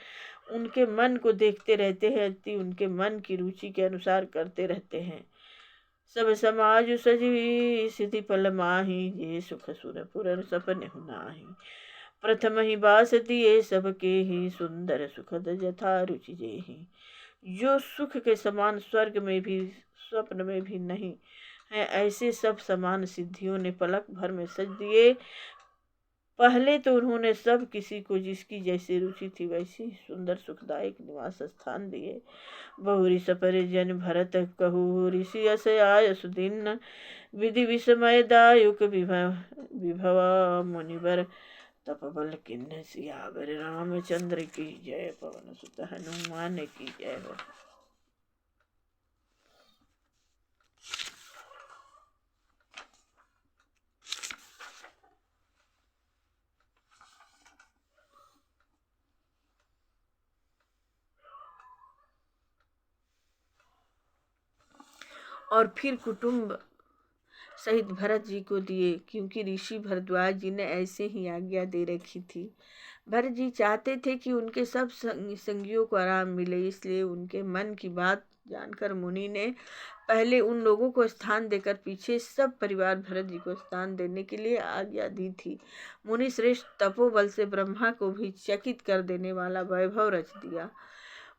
उनके मन को देखते रहते हैं, अति उनके मन की रुचि के अनुसार करते रहते हैं। सब समाज सजी सिद्धि फल माही, जे सुख सुरपुर सपने हुनाही। प्रथम ही बास दिए सबके ही, सुंदर सुखद यथा रुचि जेहि। जो सुख के समान स्वर्ग में भी स्वप्न में भी नहीं है, ऐसे सब समान सिद्धियों ने पलक भर में सज दिए। पहले तो उन्होंने सब किसी को जिसकी जैसी रुचि थी वैसी सुंदर सुखदायक निवास स्थान दिए। बहुरी सपर जन भरत कहू, ऋषि अस आय सुदिन। विधि विस्मय दायुक विभव मुनिवर, तप बल किन्ह सियावर। रामचंद्र की जय, पवन सुत हनुमान की जय हो। और फिर कुटुंब सहित भरत जी को दिए, क्योंकि ऋषि भरद्वाज जी ने ऐसे ही आज्ञा दे रखी थी। भरत जी चाहते थे कि उनके सब संगियों को आराम मिले, इसलिए उनके मन की बात जानकर मुनि ने पहले उन लोगों को स्थान देकर पीछे सब परिवार भरत जी को स्थान देने के लिए आज्ञा दी थी। मुनि श्रेष्ठ तपोबल से ब्रह्मा को भी चकित कर देने वाला वैभव रच दिया।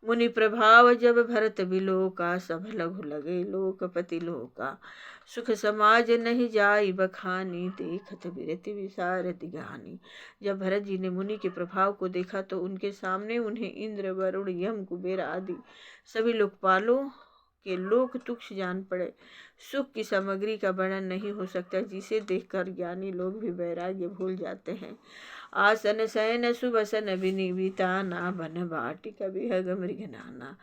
मुनि प्रभाव जब भरत बिलोका, सब लघु लगे लोकपति लोका। सुख समाज नहीं जाई बखानी, देखत बिरति विसारति ज्ञानी। जब भरत जी ने मुनि के प्रभाव को देखा तो उनके सामने उन्हें इंद्र वरुण यम कुबेर आदि सभी लोकपालों के लोक तुक्ष जान पड़े। सुख की सामग्री का वर्णन नहीं हो सकता, जिसे देखकर ज्ञानी लोग भी वैराग्य भूल जाते हैं। आसन शयन सुबसन विनिविताना, बन बाटिका विहग मृग नाना।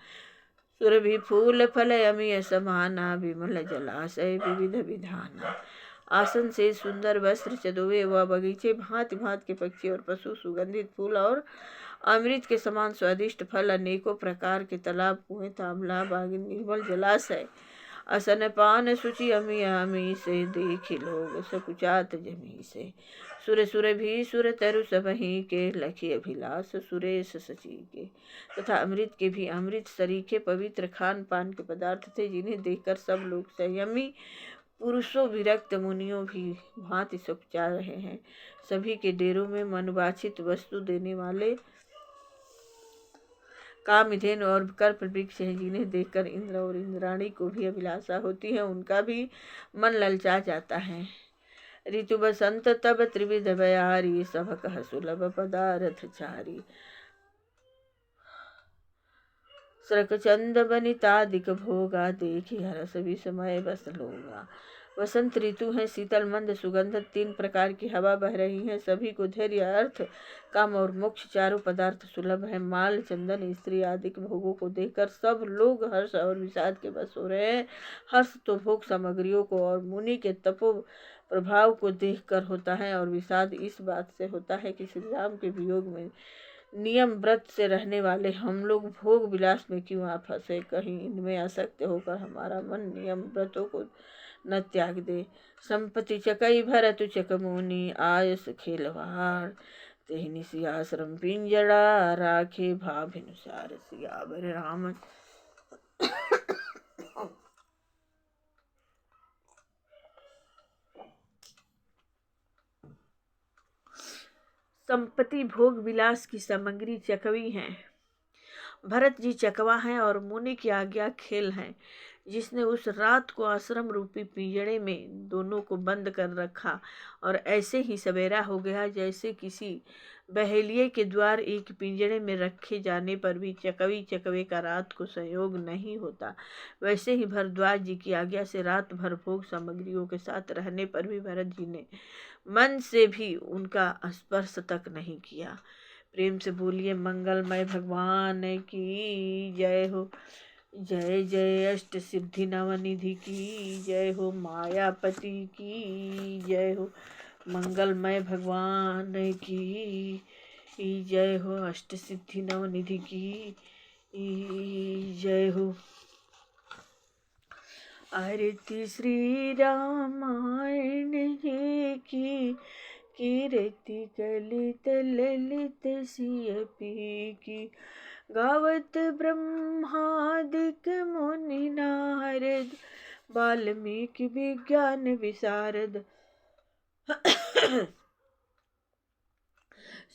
सुरभि फूल फल अमिय समाना, विमल जलाशय विविध विधाना। आसन से सुंदर वस्त्र चदोवे व बगीचे, भांति भांति के पक्षी और पशु, सुगंधित फूल और अमृत के समान स्वादिष्ट फल, अनेकों प्रकार के तालाब, कुएं, तांबला बाग, निर्मल जलाशय, असन पान सुचि अमी अमी से, देखी लोग सकुचात जमी से। सुर सुर भी सुर तरु सबही के, लखी अभिलाष सुरेश सची के। तथा अमृत के भी अमृत सरीखे पवित्र खान पान के पदार्थ थे, जिन्हें देखकर सब लोग संयमी पुरुषों विरक्त मुनियों भी भांति सकुचा रहे हैं। सभी के डेरों में मनवांछित वस्तु देने वाले कामधेनु और कल्प वृक्ष हैं, जिन्हें देखकर इंद्र और इंद्राणी को भी अभिलाषा होती है, उनका भी मन ललचा जाता है। ऋतु बसंत तब त्रिविध बयारी, सब कह सुलभ पदार्थ चारी। सरक चंद बनितादिक भोगा, देखी हरस विस्मय बस लोगा। वसंत ऋतु है, शीतल मंद सुगंध 3 प्रकार की हवा बह रही है। सभी को धैर्य, अर्थ, काम और मोक्ष चारों पदार्थ सुलभ है। माल, चंदन, स्त्री आदि भोगों को देखकर सब लोग हर्ष और विषाद के बस हो रहे हैं। हर्ष तो भोग सामग्रियों को और मुनि के तपो प्रभाव को देखकर होता है, और विषाद इस बात से होता है कि श्री राम के वियोग में नियम व्रत से रहने वाले हम लोग भोग विलास में क्यों आ फंसे। कहीं इनमें आसक्त होकर हमारा मन नियम व्रतों को न त्याग दे। संपत्ति चकई भरतु चकमुनि, आयस खेलवार तेहनि सियाश्रम पिंजड़ा, राखे भाभिनुसार सियावर राम। संपत्ति भोग विलास की सामग्री चकवी हैं। भरत जी चकवा हैं और मुनि की आज्ञा खेल हैं। जिसने उस रात को आश्रम रूपी पिंजड़े में दोनों को बंद कर रखा, और ऐसे ही सवेरा हो गया जैसे किसी बहेलिए के द्वार एक पिंजड़े में रखे जाने पर भी चकवी चकवे का रात को संयोग नहीं होता, वैसे ही भरद्वाज जी की आज्ञा से रात भर भोग सामग्रियों के साथ रहने पर भी भरत जी ने मन से भी उनका स्पर्श तक नहीं किया। प्रेम से बोलिए मंगलमय भगवान की जय हो। जय जय अष्ट सिद्धि नवनिधि की जय हो, मायापति की जय हो, मंगलमय भगवान की जय हो, अष्ट सिद्धि नवनिधि की जय हो। आरती श्री रामायण जी की, कीर्ति कलित ललित सिय पी की, गावत ब्रह्मादिक मुनि नारद, वाल्मीकि विज्ञान विशारद।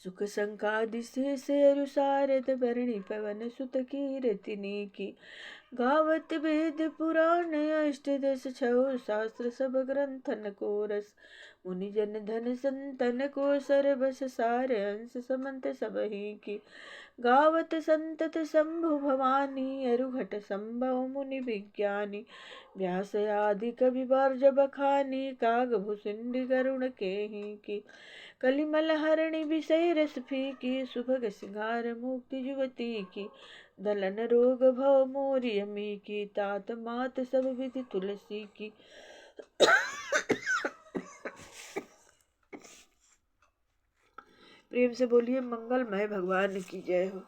सुख संकादि से अनुसारद, बरणी पवन सुत कीरतिनी की, गावत वेद पुराण अष्टदश छौ शास्त्र, सब ग्रंथन को रस, मुनि जन धन संतन को सर बस सार, अंश समंत सब ही की, गावत संतत शंभु भवानी, अरुघट संभव मुनि विज्ञानी, व्यास आदि कवि वर्ज बखानी, काग भूषिंड गरुण के ही की, कलिमल हरणि विषय रस फीकी, सुभग सिंगार मुक्ति युवती की, दलन रोग भव मोर यमी की, तात मात सब विधि तुलसी की। प्रेम से बोलिए मंगलमय भगवान की जय हो।